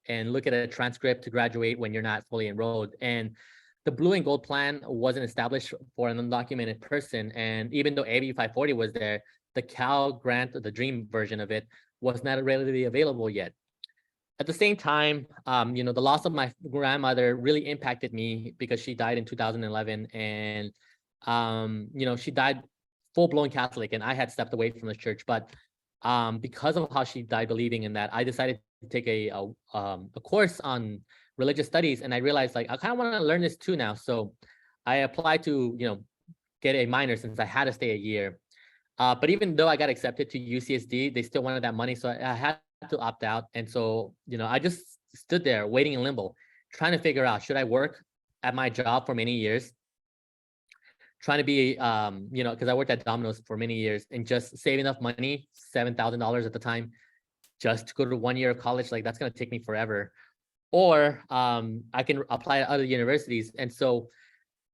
and look at a transcript to graduate when you're not fully enrolled. And the Blue and Gold plan wasn't established for an undocumented person. And even though AB 540 was there, the Cal grant, the dream version of it, was not readily available yet. At the same time, the loss of my grandmother really impacted me, because she died in 2011, and she died full-blown Catholic, and I had stepped away from the church. But because of how she died believing in that, I decided to take a course on religious studies, and I realized I kind of want to learn this too now. So I applied to get a minor, since I had to stay a year. But even though I got accepted to UCSD, they still wanted that money, so I had to opt out. And so I just stood there waiting in limbo, trying to figure out, should I work at my job for many years, trying to be because I worked at Domino's for many years, and just save enough money, $7,000 at the time, just to go to 1 year of college. That's going to take me forever. Or I can apply at other universities. And so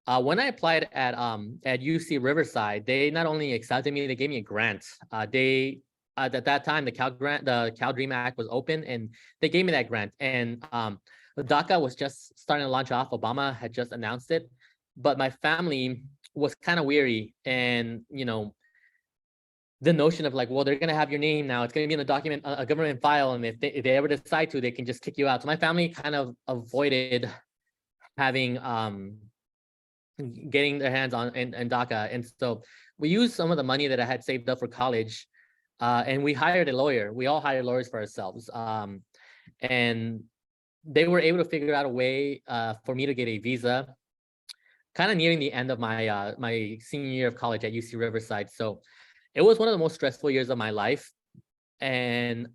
when I applied at UC Riverside, they not only accepted me, they gave me a grant. At that time, the Cal Dream Act was open, and they gave me that grant. And the DACA was just starting to launch off. Obama had just announced it, but my family was kind of weary, and the notion of well, they're gonna have your name now. It's gonna be in a government file, and if they ever decide to, they can just kick you out. So my family kind of avoided having getting their hands on in DACA. And so we used some of the money that I had saved up for college, and we hired a lawyer. We all hired lawyers for ourselves. And they were able to figure out a way for me to get a visa kind of nearing the end of my my senior year of college at UC Riverside. So it was one of the most stressful years of my life. And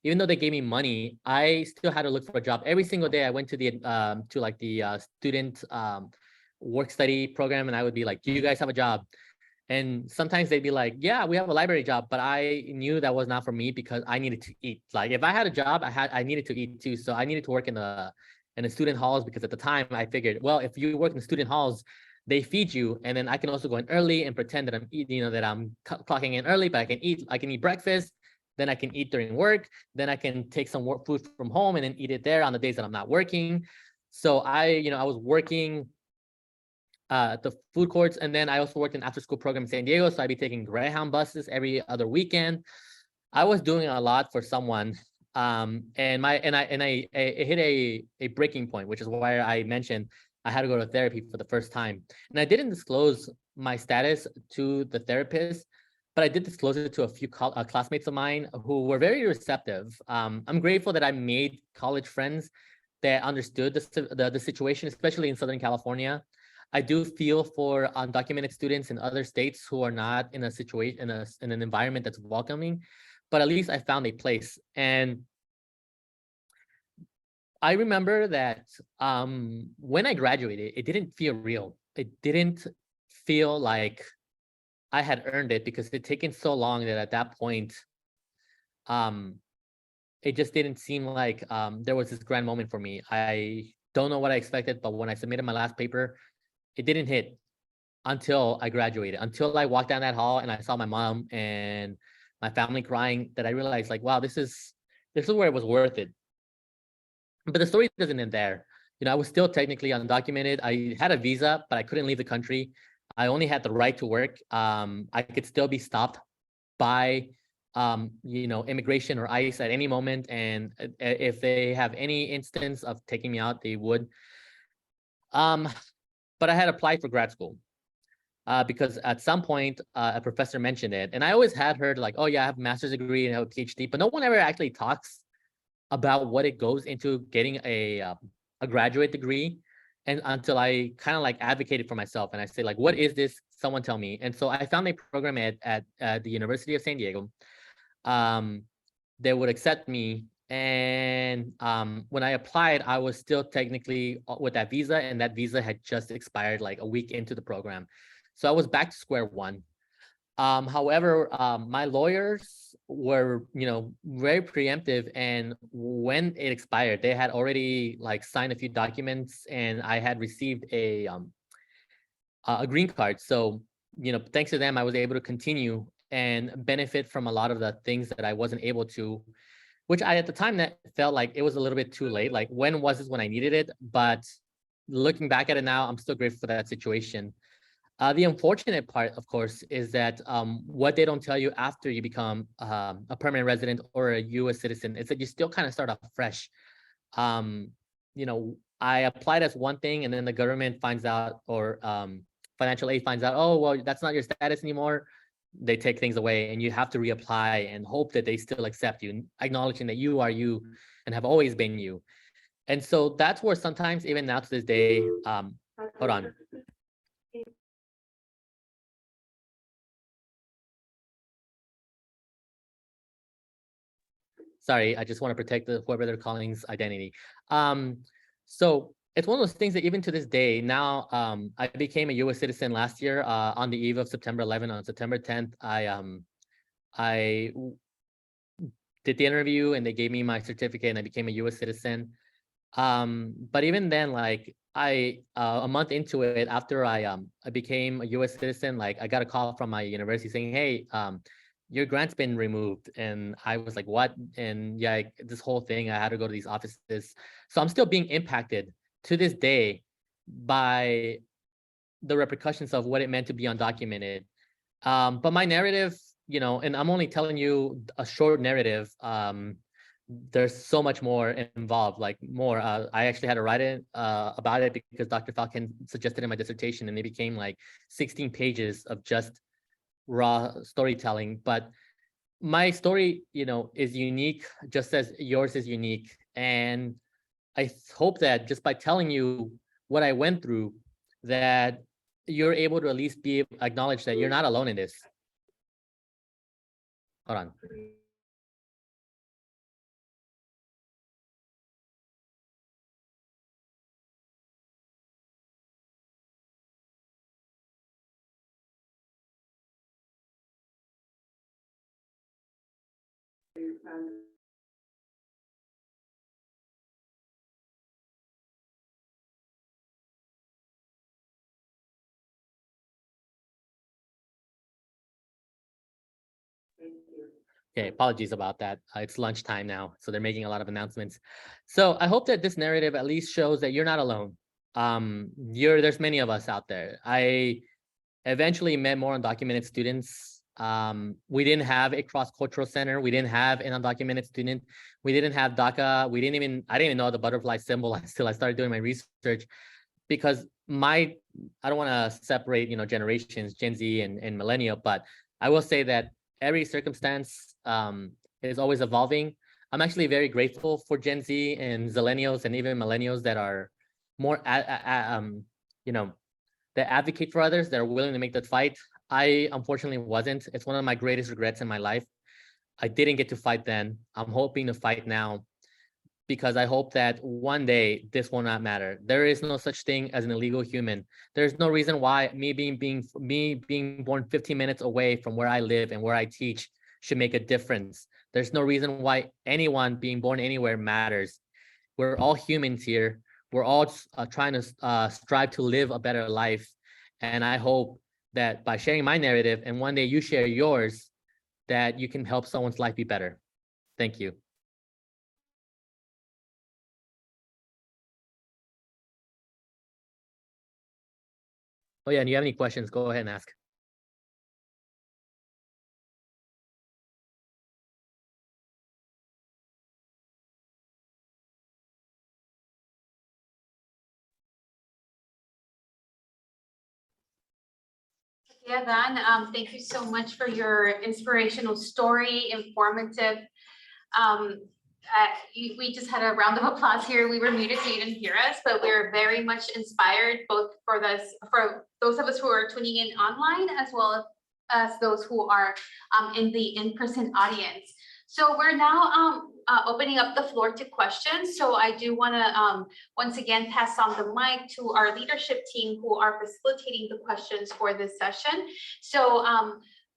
even though they gave me money, I still had to look for a job. Every single day I went to the student work study program, and I would be like, do you guys have a job? And sometimes they'd be like, yeah, we have a library job, but I knew that was not for me because I needed to eat. Like if I had a job, I needed to eat too. So I needed to work in the student halls, because at the time I figured, well, if you work in the student halls, they feed you, and then I can also go in early and pretend that I'm eating, that I'm clocking in early, but I can eat breakfast, then I can eat during work, then I can take some food from home and then eat it there on the days that I'm not working. So I was working at the food courts, and then I also worked in after school program in San Diego. So I'd be taking Greyhound buses every other weekend. I was doing a lot for someone. And I hit a breaking point, which is why I mentioned I had to go to therapy for the first time. And I didn't disclose my status to the therapist, but I did disclose it to a few classmates of mine who were very receptive. I'm grateful that I made college friends that understood the situation, especially in Southern California. I do feel for undocumented students in other states who are not in a situation, in an environment that's welcoming, but at least I found a place. And I remember that when I graduated, it didn't feel real. It didn't feel like I had earned it, because it had taken so long that at that point, it just didn't seem like there was this grand moment for me. I don't know what I expected, but when I submitted my last paper, it didn't hit until I graduated, until I walked down that hall and I saw my mom and my family crying, that I realized, like, wow, this is where it was worth it. But the story doesn't end there. I was still technically undocumented. I had a visa, but I couldn't leave the country. I only had the right to work. I could still be stopped by immigration or ICE at any moment. And if they have any instance of taking me out, they would. But I had applied for grad school because at some point a professor mentioned it. And I always had heard like, oh yeah, I have a master's degree and I have a PhD, but no one ever actually talks about what it goes into getting a graduate degree. And until I kind of like advocated for myself and I say like, what is this? Someone tell me. And so I found a program at the University of San Diego that would accept me. And when I applied, I was still technically with that visa, and that visa had just expired like a week into the program. So I was back to square one. However, my lawyers were, very preemptive, and when it expired, they had already like signed a few documents, and I had received a green card. So, thanks to them, I was able to continue and benefit from a lot of the things that I wasn't able to, which I, at the time, that felt like it was a little bit too late. Like, when was this when I needed it? But looking back at it now, I'm still grateful for that situation. The unfortunate part, of course, is that what they don't tell you after you become a permanent resident or a U.S. citizen is that you still kind of start off fresh. I applied as one thing, and then the government finds out, or financial aid finds out, oh, well, that's not your status anymore. They take things away, and you have to reapply and hope that they still accept you, acknowledging that you are you and have always been you. And so that's where sometimes, even now to this day, hold on. Sorry, I just want to protect whoever they're calling's identity. So it's one of those things that even to this day, now I became a U.S. citizen last year on the eve of September 11. On September 10th, I did the interview and they gave me my certificate and I became a U.S. citizen. But even then, like a month into it, after I became a U.S. citizen, like I got a call from my university saying, hey, your grant's been removed. And I was like, what? And yeah, this whole thing, I had to go to these offices. So I'm still being impacted to this day by the repercussions of what it meant to be undocumented. But my narrative, and I'm only telling you a short narrative, there's so much more involved, like more. I actually had to write it about it because Dr. Falcon suggested in my dissertation, and it became like 16 pages of just raw storytelling. But my story, is unique, just as yours is unique. And I hope that just by telling you what I went through, that you're able to at least acknowledge that you're not alone in this. Hold on. Okay, apologies about that. It's lunchtime now, so they're making a lot of announcements. So I hope that this narrative at least shows that you're not alone. There's many of us out there. I eventually met more undocumented students. We didn't have a cross-cultural center. We didn't have an undocumented student. We didn't have DACA. I didn't even know the butterfly symbol until I started doing my research, because I don't want to separate, generations, Gen Z and millennial, but I will say that every circumstance is always evolving. I'm actually very grateful for Gen Z and Zillennials and even millennials that are more, that advocate for others, that are willing to make that fight. I unfortunately wasn't. It's one of my greatest regrets in my life. I didn't get to fight then. I'm hoping to fight now, because I hope that one day this will not matter. There is no such thing as an illegal human. There's no reason why me being born 15 minutes away from where I live and where I teach should make a difference. There's no reason why anyone being born anywhere matters. We're all humans here. We're all trying to strive to live a better life. And I hope that by sharing my narrative, and one day you share yours, that you can help someone's life be better. Thank you. Oh yeah, and you have any questions, go ahead and ask. Yeah, Adan, thank you so much for your inspirational story, informative. We just had a round of applause here. We were muted, so you didn't hear us, but we're very much inspired, both for those of us who are tuning in online, as well as those who are in the in-person audience. So we're now opening up the floor to questions. So I do want to once again pass on the mic to our leadership team, who are facilitating the questions for this session. So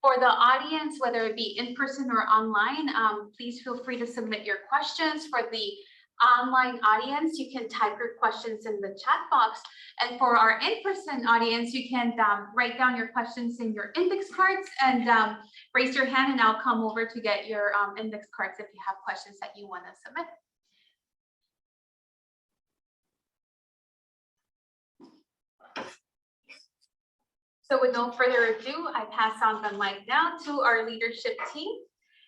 for the audience, whether it be in person or online, please feel free to submit your questions. For the online audience, you can type your questions in the chat box. And for our in-person audience, you can write down your questions in your index cards and raise your hand, and I'll come over to get your index cards if you have questions that you want to submit. So with no further ado, I pass on the mic now to our leadership team.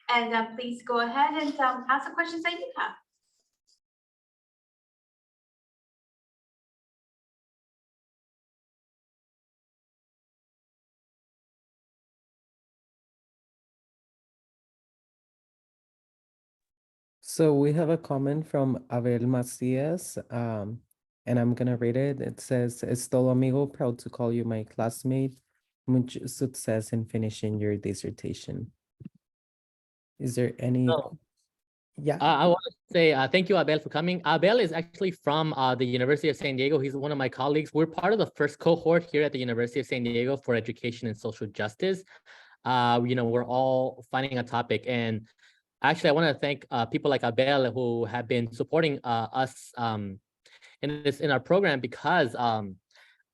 And please go ahead and ask the questions that you have. So we have a comment from Abel Macias, and I'm gonna read it. It says, "Es todo amigo, proud to call you my classmate. Much success in finishing your dissertation." Is there any? Oh. Yeah. I want to say thank you, Abel, for coming. Abel is actually from the University of San Diego. He's one of my colleagues. We're part of the first cohort here at the University of San Diego for education and social justice. We're all finding a topic, and actually, I want to thank people like Abel who have been supporting us in our program, because one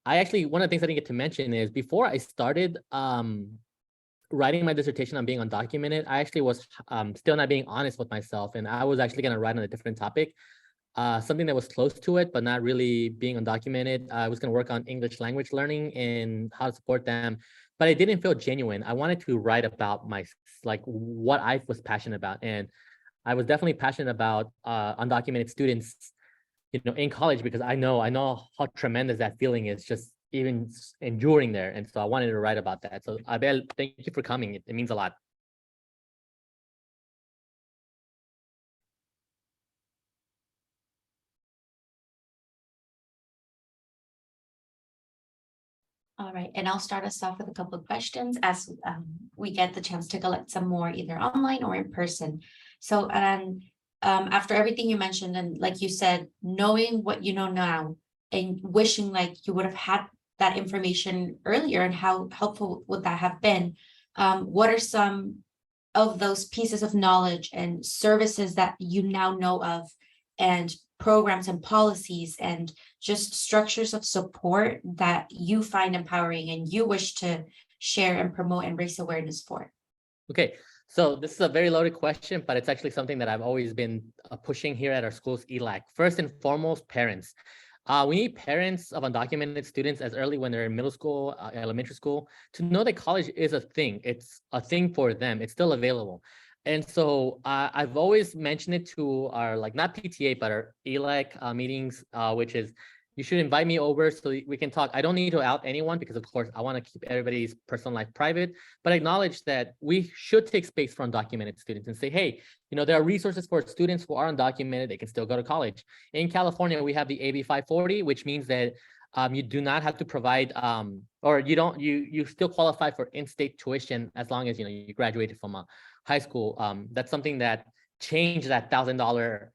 of the things I didn't get to mention is, before I started writing my dissertation on being undocumented, I actually was still not being honest with myself, and I was actually going to write on a different topic, something that was close to it, but not really being undocumented. I was going to work on English language learning and how to support them, but it didn't feel genuine. I wanted to write about what I was passionate about, and I was definitely passionate about undocumented students, in college, because I know how tremendous that feeling is, just even enduring there. And so I wanted to write about that. So Abel, thank you for coming. It means a lot. All right, and I'll start us off with a couple of questions as we get the chance to collect some more either online or in person. So, and after everything you mentioned, and like you said, knowing what you know now and wishing like you would have had that information earlier and how helpful would that have been? What are some of those pieces of knowledge and services that you now know of, and programs and policies and just structures of support that you find empowering and you wish to share and promote and raise awareness for? Okay, so this is a very loaded question, but it's actually something that I've always been pushing here at our school's ELAC. First and foremost, parents. We need parents of undocumented students as early when they're in middle school, elementary school, to know that college is a thing. It's a thing for them. It's still available. And so I've always mentioned it to our, not PTA, but our ELAC meetings, which is, you should invite me over so we can talk. I don't need to out anyone because, of course, I want to keep everybody's personal life private, but acknowledge that we should take space for undocumented students and say, hey, there are resources for students who are undocumented. They can still go to college. In California, we have the AB 540, which means that you do not have to provide, or you still qualify for in-state tuition as long as, you graduated from a high school. That's something that changed that $1,000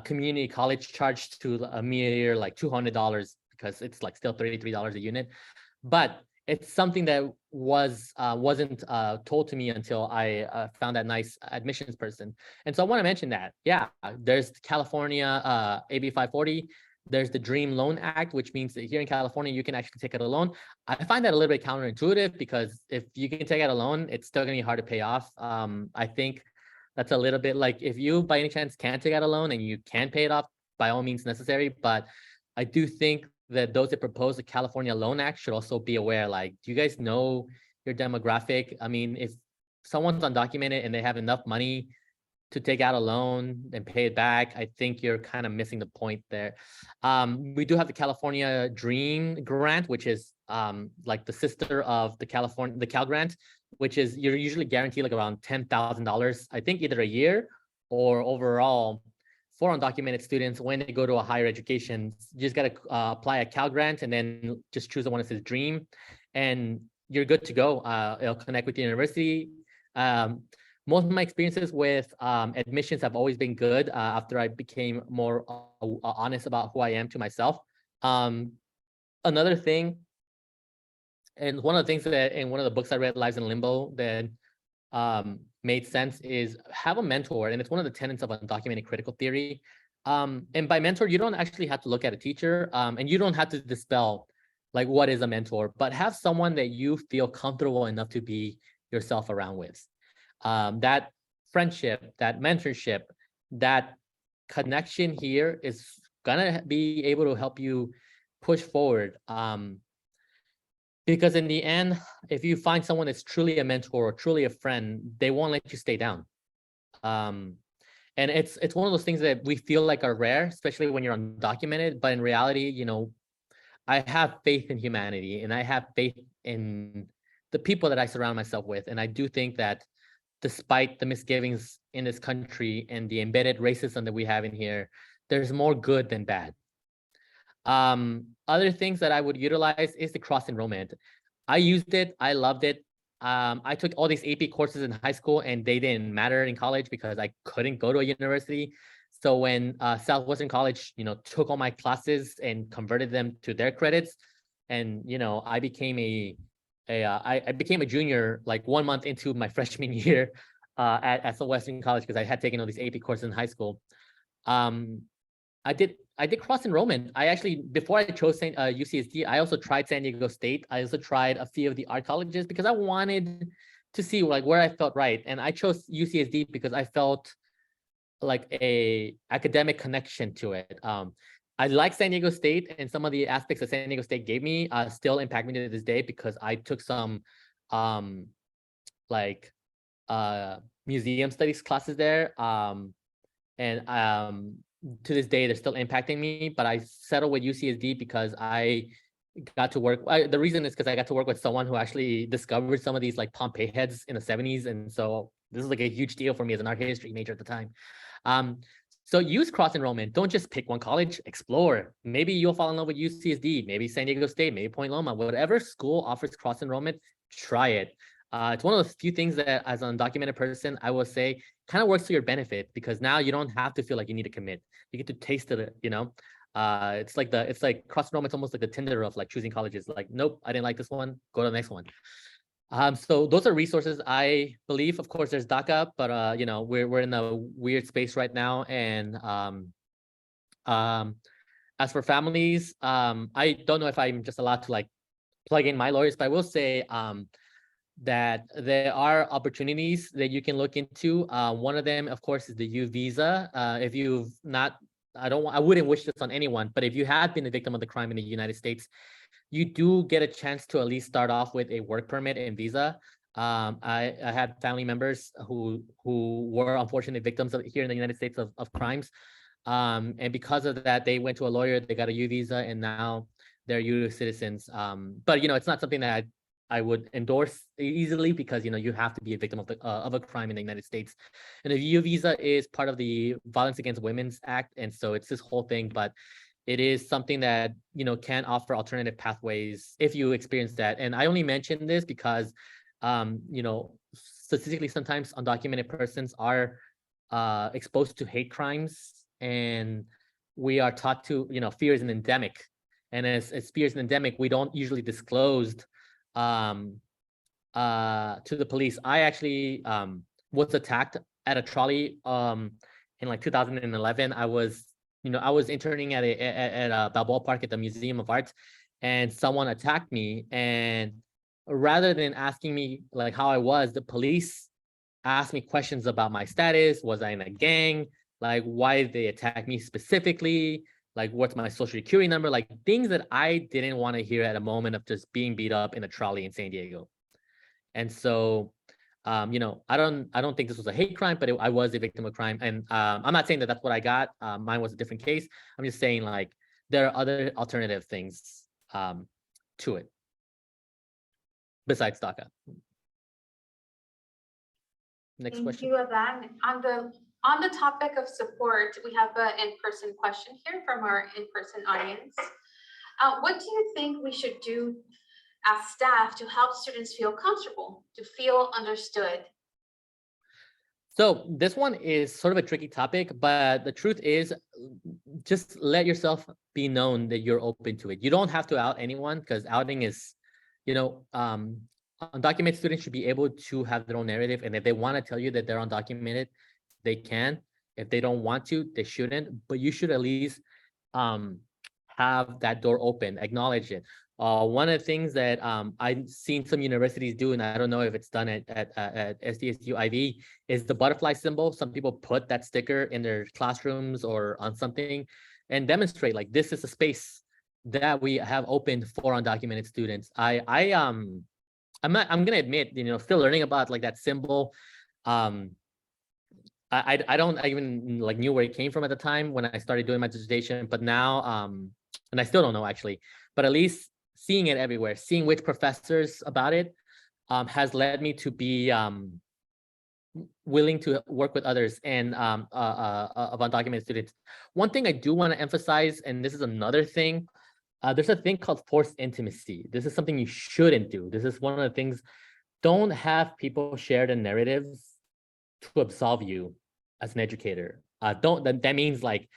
community college charge to a mere like $200, because it's like still $33 a unit. But it's something that wasn't told to me until I found that nice admissions person. And so I want to mention that, yeah, there's California AB 540. There's the Dream Loan Act, which means that here in California, you can actually take out a loan. I find that a little bit counterintuitive, because if you can take out a loan, it's still going to be hard to pay off. I think that's a little bit like, if you by any chance can take out a loan and you can pay it off, by all means necessary. But I do think that those that propose the California Loan Act should also be aware, do you guys know your demographic? I mean, if someone's undocumented and they have enough money to take out a loan and pay it back, I think you're kind of missing the point there. We do have the California Dream Grant, which is like the sister of the Cal Grant, which is you're usually guaranteed like around $10,000, I think, either a year or overall for undocumented students when they go to a higher education. You just got to apply a Cal Grant and then just choose the one that says Dream, and you're good to go. It'll connect with the university. Most of my experiences with admissions have always been good after I became more honest about who I am to myself. Another thing, and one of the things that in one of the books I read, Lives in Limbo, that made sense is have a mentor. And it's one of the tenets of undocumented critical theory. And by mentor, you don't actually have to look at a teacher, and you don't have to dispel like what is a mentor, but have someone that you feel comfortable enough to be yourself around with. That friendship, that mentorship, that connection here is gonna be able to help you push forward. Because in the end, if you find someone that's truly a mentor or truly a friend, they won't let you stay down. And it's one of those things that we feel like are rare, especially when you're undocumented. But in reality, I have faith in humanity, and I have faith in the people that I surround myself with. And I do think that despite the misgivings in this country and the embedded racism that we have in here, there's more good than bad. Other things that I would utilize is the cross enrollment. I used it. I loved it. I took all these AP courses in high school, and they didn't matter in college because I couldn't go to a university. So when Southwestern College, took all my classes and converted them to their credits, and I became I became a junior like 1 month into my freshman year at Southwestern College, because I had taken all these AP courses in high school. I did cross enrollment. I actually, before I chose UCSD, I also tried San Diego State. I also tried a few of the art colleges because I wanted to see where I felt right. And I chose UCSD because I felt like a academic connection to it. I like San Diego State, and some of the aspects that San Diego State gave me still impact me to this day, because I took some museum studies classes there. And to this day, they're still impacting me, but I settled with UCSD because I got to work. The reason is because I got to work with someone who actually discovered some of these like Pompeii heads in the 70s. And so this is like a huge deal for me as an art history major at the time. So use cross enrollment. Don't just pick one college, explore. Maybe you'll fall in love with UCSD, maybe San Diego State, maybe Point Loma, whatever school offers cross enrollment, try it. It's one of those few things that as an undocumented person, I will say kind of works to your benefit, because now you don't have to feel like you need to commit. You get to taste it, you know? It's like cross enrollment's almost like the Tinder of like choosing colleges. Like, nope, I didn't like this one, go to the next one. So those are resources I believe. Of course, there's DACA, but you know, we're in a weird space right now. And as for families, I don't know if I'm just allowed to like plug in my lawyers, but I will say that there are opportunities that you can look into. One of them, of course, is the U visa. If you've not, I wouldn't wish this on anyone, but if you have been a victim of the crime in the United States, you do get a chance to at least start off with a work permit and visa. I had family members who were unfortunate victims of here in the United States of crimes. And because of that, they went to a lawyer, they got a U visa, and now they're U.S. citizens. But you know, it's not something that I would endorse easily, because you know, you have to be a victim of a crime in the United States. And the U visa is part of the Violence Against Women's Act, and so it's this whole thing. But it is something that, you know, can offer alternative pathways if you experience that. And I only mention this because, you know, statistically, sometimes undocumented persons are exposed to hate crimes, and we are taught to, you know, fear is an endemic. And as fear is an endemic, we don't usually disclose to the police. I actually was attacked at a trolley in like 2011. I was interning at a Balboa Park at the Museum of Art, and someone attacked me. And rather than asking me like how I was, the police asked me questions about my status. Was I in a gang? Like, why did they attack me specifically? Like, what's my social security number? Like, things that I didn't want to hear at a moment of just being beat up in a trolley in San Diego. And so, you know, I don't think this was a hate crime, but I was a victim of crime. And I'm not saying that that's what I got. Mine was a different case. I'm just saying, like, there are other alternative things to it besides DACA. Next question. Thank you, Adan. On the topic of support, we have an in-person question here from our in-person audience. What do you think we should do as staff to help students feel comfortable, to feel understood? So this one is sort of a tricky topic, but the truth is, just let yourself be known that you're open to it. You don't have to out anyone, because outing is, you know, undocumented students should be able to have their own narrative. And if they want to tell you that they're undocumented, they can. If they don't want to, they shouldn't. But you should at least have that door open, acknowledge it. One of the things that I've seen some universities do, and I don't know if it's done at SDSU-IV, is the butterfly symbol. Some people put that sticker in their classrooms or on something and demonstrate, like, this is a space that we have opened for undocumented students. I'm gonna admit, you know, still learning about like that symbol. I even like knew where it came from at the time when I started doing my dissertation, but now and I still don't know actually, but at least seeing it everywhere, seeing which professors about it has led me to be willing to work with others and of undocumented students. One thing I do want to emphasize, and this is another thing, there's a thing called forced intimacy. This is something you shouldn't do. This is one of the things. Don't have people share the narratives to absolve you as an educator. That means like,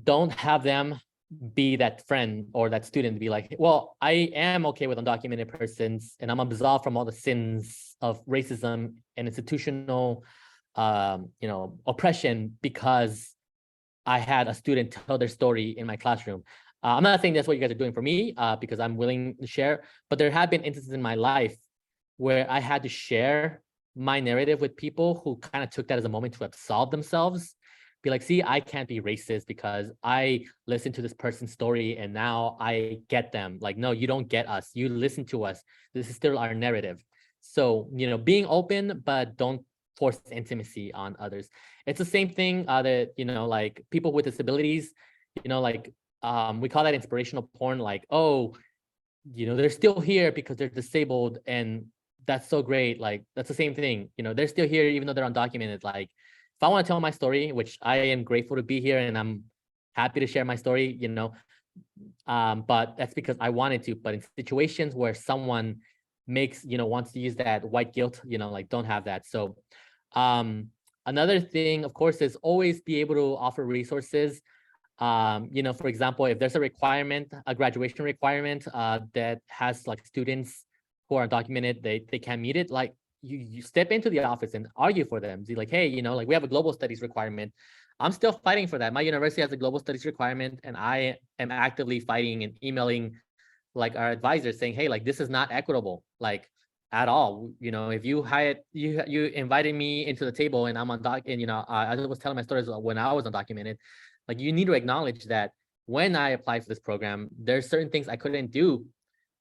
don't have them be that friend or that student be like, well, I am okay with undocumented persons and I'm absolved from all the sins of racism and institutional you know, oppression because I had a student tell their story in my classroom. I'm not saying that's what you guys are doing for me because I'm willing to share, but there have been instances in my life where I had to share my narrative with people who kind of took that as a moment to absolve themselves. Be like, see, I can't be racist because I listened to this person's story and now I get them. Like, no, you don't get us. You listen to us. This is still our narrative. So, you know, being open, but don't force intimacy on others. It's the same thing that, you know, like people with disabilities, you know, like we call that inspirational porn, like, oh, you know, they're still here because they're disabled, and that's so great. Like, that's the same thing, you know, they're still here even though they're undocumented. Like, if I want to tell my story, which I am grateful to be here and I'm happy to share my story, you know, but that's because I wanted to. But in situations where someone makes, you know, wants to use that white guilt, you know, like, don't have that. So another thing, of course, is always be able to offer resources. You know, for example, if there's a requirement, a graduation requirement that has like students who are undocumented, they can't meet it, like you step into the office and argue for them. Be like, hey, you know, like, we have a global studies requirement. I'm still fighting for that. My university has a global studies requirement, and I am actively fighting and emailing like our advisors saying, hey, like, this is not equitable, like, at all. You know, if you hired, you invited me into the table and I'm and you know, I was telling my stories when I was undocumented. Like, you need to acknowledge that when I applied for this program, there's certain things I couldn't do.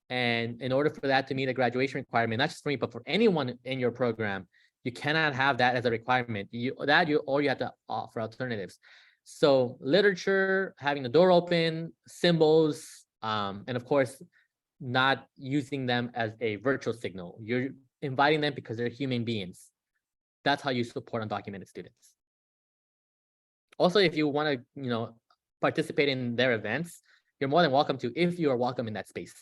And in order for that to meet a graduation requirement, not just for me, but for anyone in your program, you cannot have that as a requirement. You have to offer alternatives. So literature, having the door open, symbols, and of course, not using them as a virtual signal. You're inviting them because they're human beings. That's how you support undocumented students. Also, if you want to, you know, participate in their events, you're more than welcome to, if you are welcome in that space.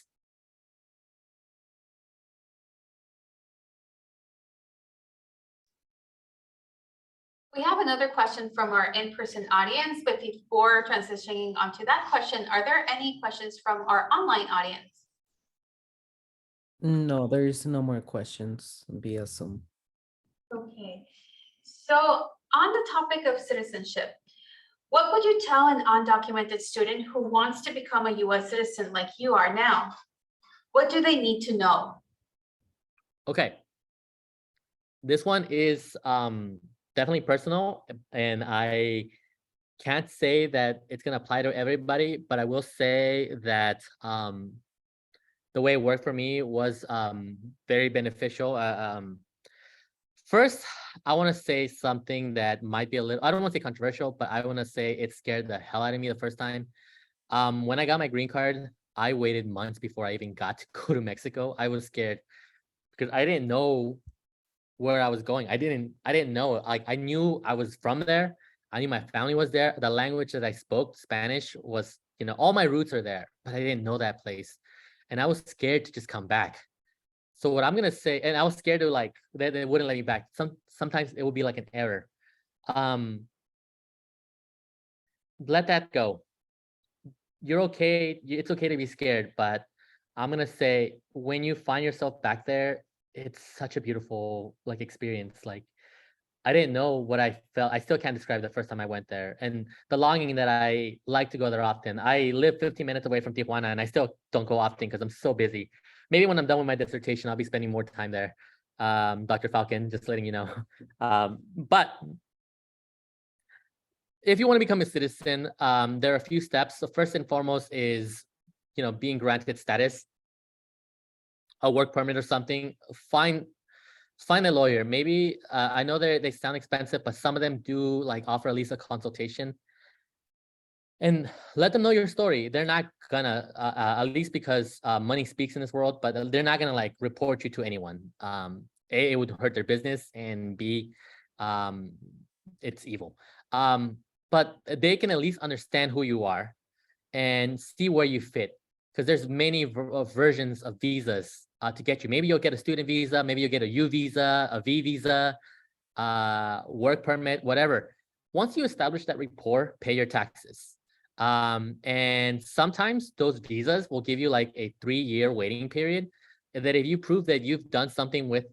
We have another question from our in-person audience, but before transitioning onto that question, are there any questions from our online audience? No, there's no more questions via Zoom. Okay, so on the topic of citizenship, what would you tell an undocumented student who wants to become a US citizen like you are now? What do they need to know? Okay. This one is definitely personal, and I can't say that it's going to apply to everybody, but I will say that the way it worked for me was very beneficial. First, I want to say something that might be a little, I don't want to say controversial, but I want to say it scared the hell out of me the first time. When I got my green card, I waited months before I even got to go to Mexico. I was scared because I didn't know where I was going. I didn't know. Like, I knew I was from there. I knew my family was there. The language that I spoke, Spanish, was, you know, all my roots are there, but I didn't know that place. And I was scared to just come back. So what I'm gonna say, and I was scared to, like, they wouldn't let me back. Sometimes it would be like an error. Let that go. You're okay. It's okay to be scared, but I'm gonna say, when you find yourself back there, it's such a beautiful, like, experience. Like, I didn't know what I felt. I still can't describe the first time I went there, and the longing that I like to go there often. I live 15 minutes away from Tijuana, and I still don't go often because I'm so busy. Maybe when I'm done with my dissertation, I'll be spending more time there. Dr. Falcon, just letting you know. But if you want to become a citizen, there are a few steps. So first and foremost is, you know, being granted status, a work permit or something. Find a lawyer. Maybe I know they sound expensive, but some of them do, like, offer at least a consultation. And let them know your story. They're not gonna, at least because money speaks in this world, but they're not gonna, like, report you to anyone. A, it would hurt their business, and B, it's evil. But they can at least understand who you are and see where you fit, because there's many versions of visas to get you. Maybe you'll get a student visa, maybe you'll get a U visa, a V visa, work permit, whatever. Once you establish that rapport, pay your taxes. And sometimes those visas will give you like a 3-year waiting period. And that if you prove that you've done something with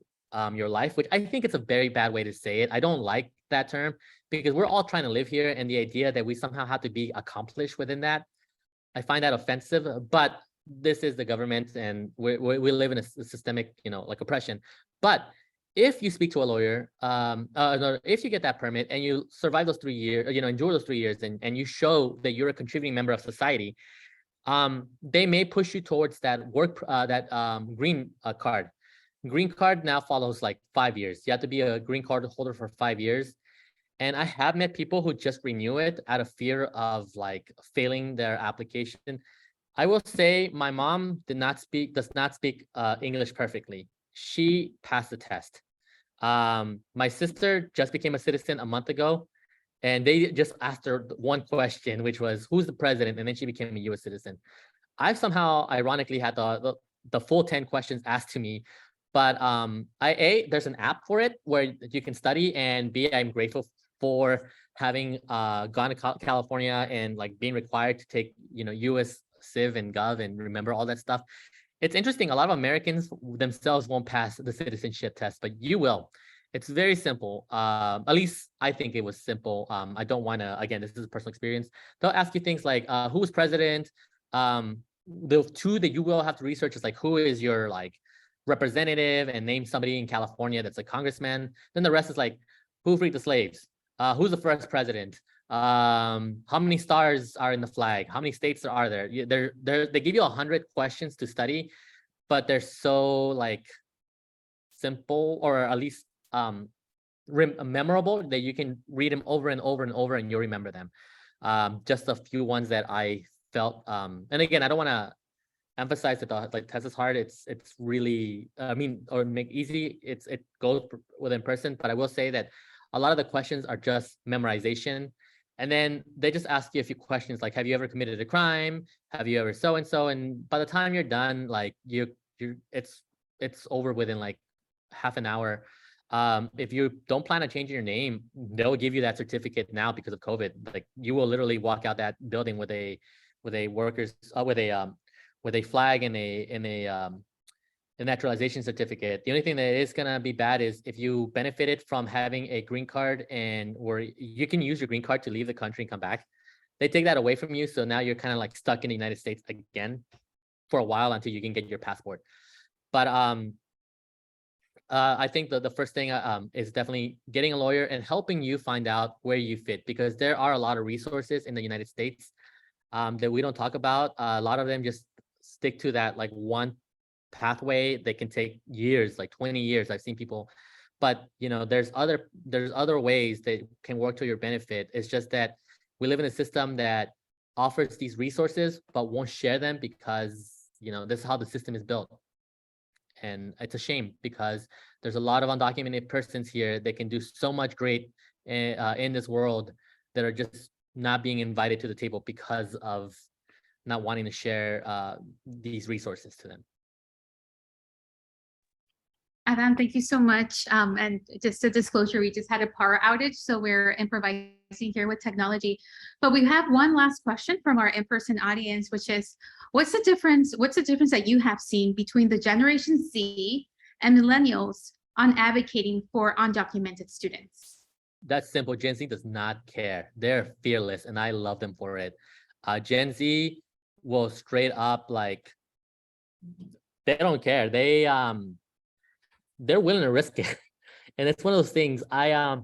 your life, which I think it's a very bad way to say it. I don't like that term, because we're all trying to live here, and the idea that we somehow have to be accomplished within that, I find that offensive. But this is the government, and we live in a systemic, you know, like, oppression. But if you speak to a lawyer, if you get that permit and you survive those 3 years, you know, endure those 3 years, and you show that you're a contributing member of society, they may push you towards that green card. green card now follows like 5 years. You have to be a green card holder for 5 years. And I have met people who just renew it out of fear of like failing their application. I will say my mom does not speak English perfectly. She passed the test. My sister just became a citizen a month ago, and they just asked her one question, which was, who's the president? And then she became a US citizen. I've somehow ironically had the full 10 questions asked to me, but there's an app for it where you can study, and B, I'm grateful for having gone to California and like being required to take, US Civ and Gov and remember all that stuff. It's interesting. A lot of Americans themselves won't pass the citizenship test, but you will. It's very simple. At least I think it was simple. I don't want to, again, this is a personal experience. They'll ask you things like, who was president? The two that you will have to research is like, who is your like representative, and name somebody in California that's a congressman. Then the rest is like, who freed the slaves? Who's the first president? How many stars are in the flag? How many states are there? They give you 100 questions to study, but they're so like simple, or at least memorable, that you can read them over and over and over and you'll remember them. Just a few ones that I felt, and again, I don't want to emphasize that the like test is hard. It's really, or make easy. It goes within person, but I will say that a lot of the questions are just memorization. And then they just ask you a few questions like, have you ever committed a crime? Have you ever so-and-so? And by the time you're done, like it's over within like half an hour. If you don't plan on changing your name, they'll give you that certificate now because of COVID. Like you will literally walk out that building with a flag and a naturalization certificate. The only thing that is gonna be bad is if you benefited from having a green card or you can use your green card to leave the country and come back. They take that away from you, so now you're kind of like stuck in the United States again for a while until you can get your passport. But I think the first thing is definitely getting a lawyer and helping you find out where you fit, because there are a lot of resources in the United States that we don't talk about. A lot of them just stick to that like one pathway. They can take years, like 20 years. I've seen people, but there's other ways that can work to your benefit. It's just that we live in a system that offers these resources but won't share them because this is how the system is built. And it's a shame because there's a lot of undocumented persons here that can do so much great in this world that are just not being invited to the table because of not wanting to share these resources to them. Adan, thank you so much. And just a disclosure, we just had a power outage, so we're improvising here with technology. But we have one last question from our in-person audience, which is, what's the difference that you have seen between the Generation Z and millennials on advocating for undocumented students? That's simple. Gen Z does not care. They're fearless, and I love them for it. Gen Z will straight up, like, they don't care. They're willing to risk it. And it's one of those things. I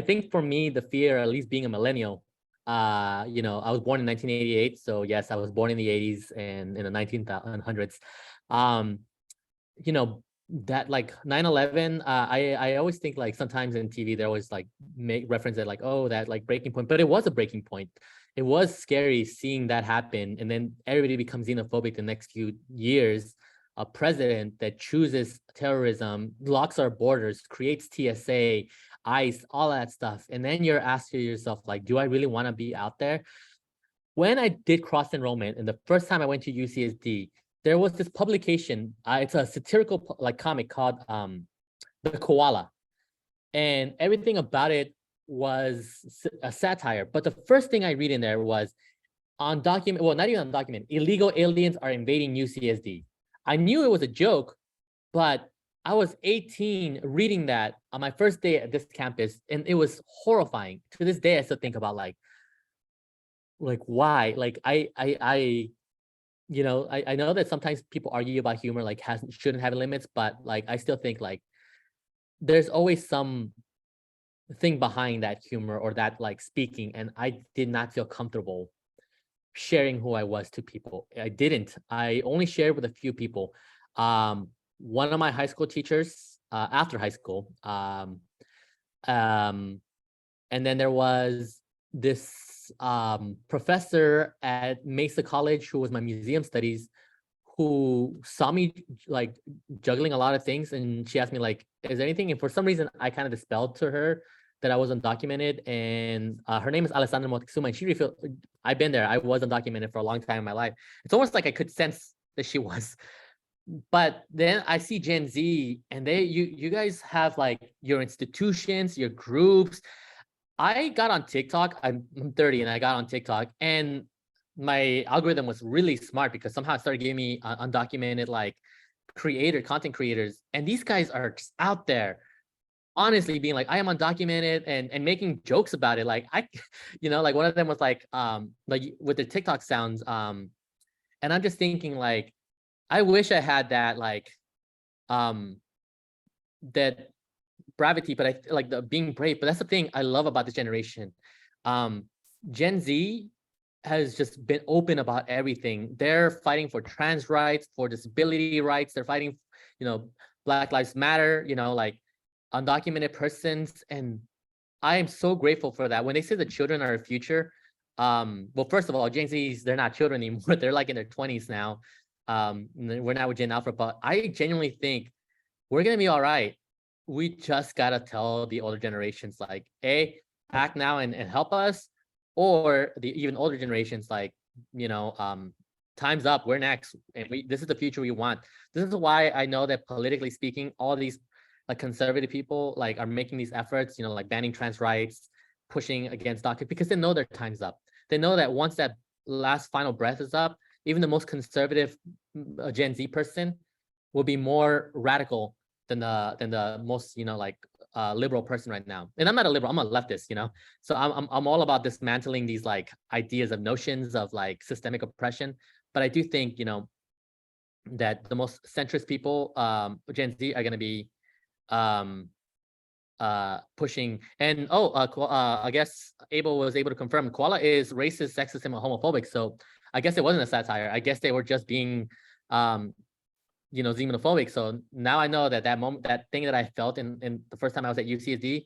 think for me, the fear, at least being a millennial, I was born in 1988. So yes, I was born in the 80s and in the 1900s. That like 9/11, I always think like sometimes in TV, they always like make reference at like, oh, that like breaking point, but it was a breaking point. It was scary seeing that happen. And then everybody becomes xenophobic the next few years. A president that chooses terrorism, locks our borders, creates TSA, ICE, all that stuff. And then you're asking yourself, like, do I really want to be out there? When I did cross enrollment, and the first time I went to UCSD, there was this publication. It's a satirical like comic called The Koala. And everything about it was a satire. But the first thing I read in there was not even undocumented, illegal aliens are invading UCSD. I knew it was a joke, but I was 18 reading that on my first day at this campus, and it was horrifying. To this day, I still think about like why? Like I know that sometimes people argue about humor, like shouldn't have limits, but like I still think like there's always some thing behind that humor or that like speaking, and I did not feel comfortable sharing who I was to people. I only shared with a few people. one of my high school teachers after high school. And then there was this professor at Mesa College who was my museum studies, who saw me like juggling a lot of things, and she asked me like, is there anything? And for some reason, I kind of dispelled to her that I was undocumented. And her name is Alessandra Moctezuma, and she really felt, I've been there. I was undocumented for a long time in my life. It's almost like I could sense that she was. But then I see Gen Z, and you guys have like your institutions, your groups. I got on TikTok. I'm 30, and I got on TikTok, and my algorithm was really smart because somehow it started giving me undocumented like content creators, and these guys are just out there honestly being like, I am undocumented, and making jokes about it. Like like one of them was like with the TikTok sounds, and I'm just thinking like, I wish I had that like that bravity, but I like the being brave. But that's the thing I love about this generation. Gen Z has just been open about everything. They're fighting for trans rights, for disability rights. They're fighting, Black Lives Matter, like undocumented persons. And I am so grateful for that. When they say the children are our future, well, first of all, Gen Zs, they're not children anymore. They're like in their 20s now. We're not with Gen Alpha, but I genuinely think we're gonna be all right. We just gotta tell the older generations like, hey, act now and help us, or the even older generations like, time's up, we're next, and this is the future we want. This is why I know that politically speaking, all these like conservative people like are making these efforts, like banning trans rights, pushing against DACA, because they know their time's up. They know that once that last final breath is up, even the most conservative Gen Z person will be more radical than the most liberal person right now. And I'm not a liberal, I'm a leftist, so I'm all about dismantling these like ideas of notions of like systemic oppression. But I do think that the most centrist people, Gen Z, are going to be pushing. And I guess Abel was able to confirm Koala is racist, sexist, and homophobic. So I guess it wasn't a satire. I guess they were just being xenophobic. So now I know that moment, that thing that I felt in the first time I was at UCSD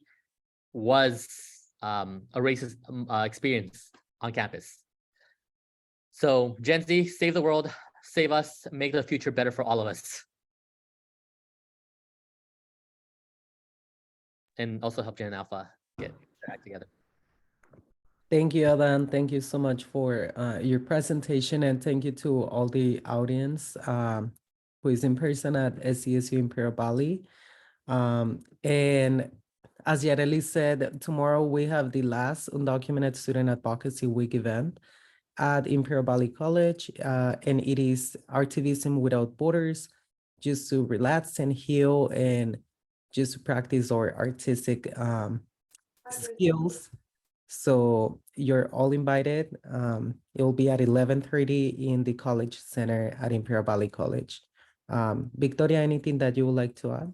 was a racist experience on campus. So Gen Z, save the world, save us, make the future better for all of us. And also help Gen Alpha get their act together. Thank you, Adan. Thank you so much for your presentation, and thank you to all the audience who is in person at SDSU Imperial Valley. And as Yareli said, tomorrow we have the last Undocumented Student Advocacy Week event at Imperial Valley College, and it is Activism Without Borders, just to relax and heal and just to practice our artistic skills. So you're all invited. It will be at 11:30 in the College Center at Imperial Valley College. Victoria, anything that you would like to add?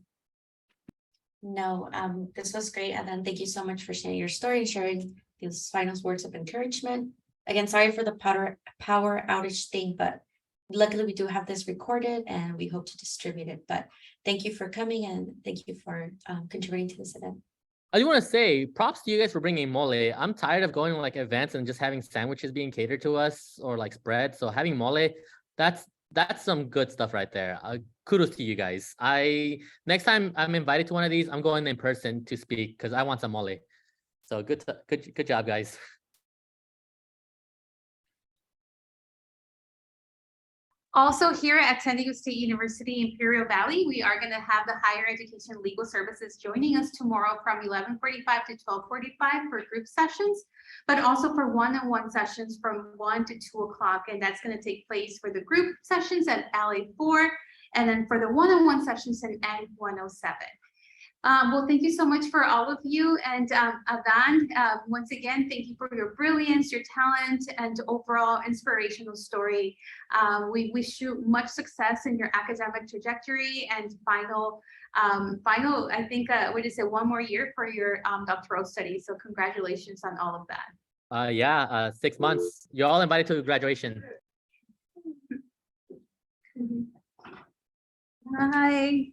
No, this was great. And then thank you so much for sharing your story, sharing these final words of encouragement. Again, sorry for the power outage thing, but luckily we do have this recorded and we hope to distribute it. But thank you for coming, and thank you for contributing to this event. I do want to say props to you guys for bringing mole. I'm tired of going to like events and just having sandwiches being catered to us or like spread. So having mole, that's some good stuff right there. Kudos to you guys. Next time I'm invited to one of these, I'm going in person to speak because I want some mole. So good job, guys. Also here at San Diego State University Imperial Valley, we are going to have the Higher Education Legal Services joining us tomorrow from 11:45 to 12:45 for group sessions, but also for one-on-one sessions from 1 to 2 o'clock. And that's going to take place for the group sessions at LA4, and then for the one-on-one sessions at N107. Well, thank you so much for all of you. And Adan, once again, thank you for your brilliance, your talent, and overall inspirational story. We wish you much success in your academic trajectory and final, I think, what is it, one more year for your doctoral studies. So congratulations on all of that. 6 months. You're all invited to graduation. Bye.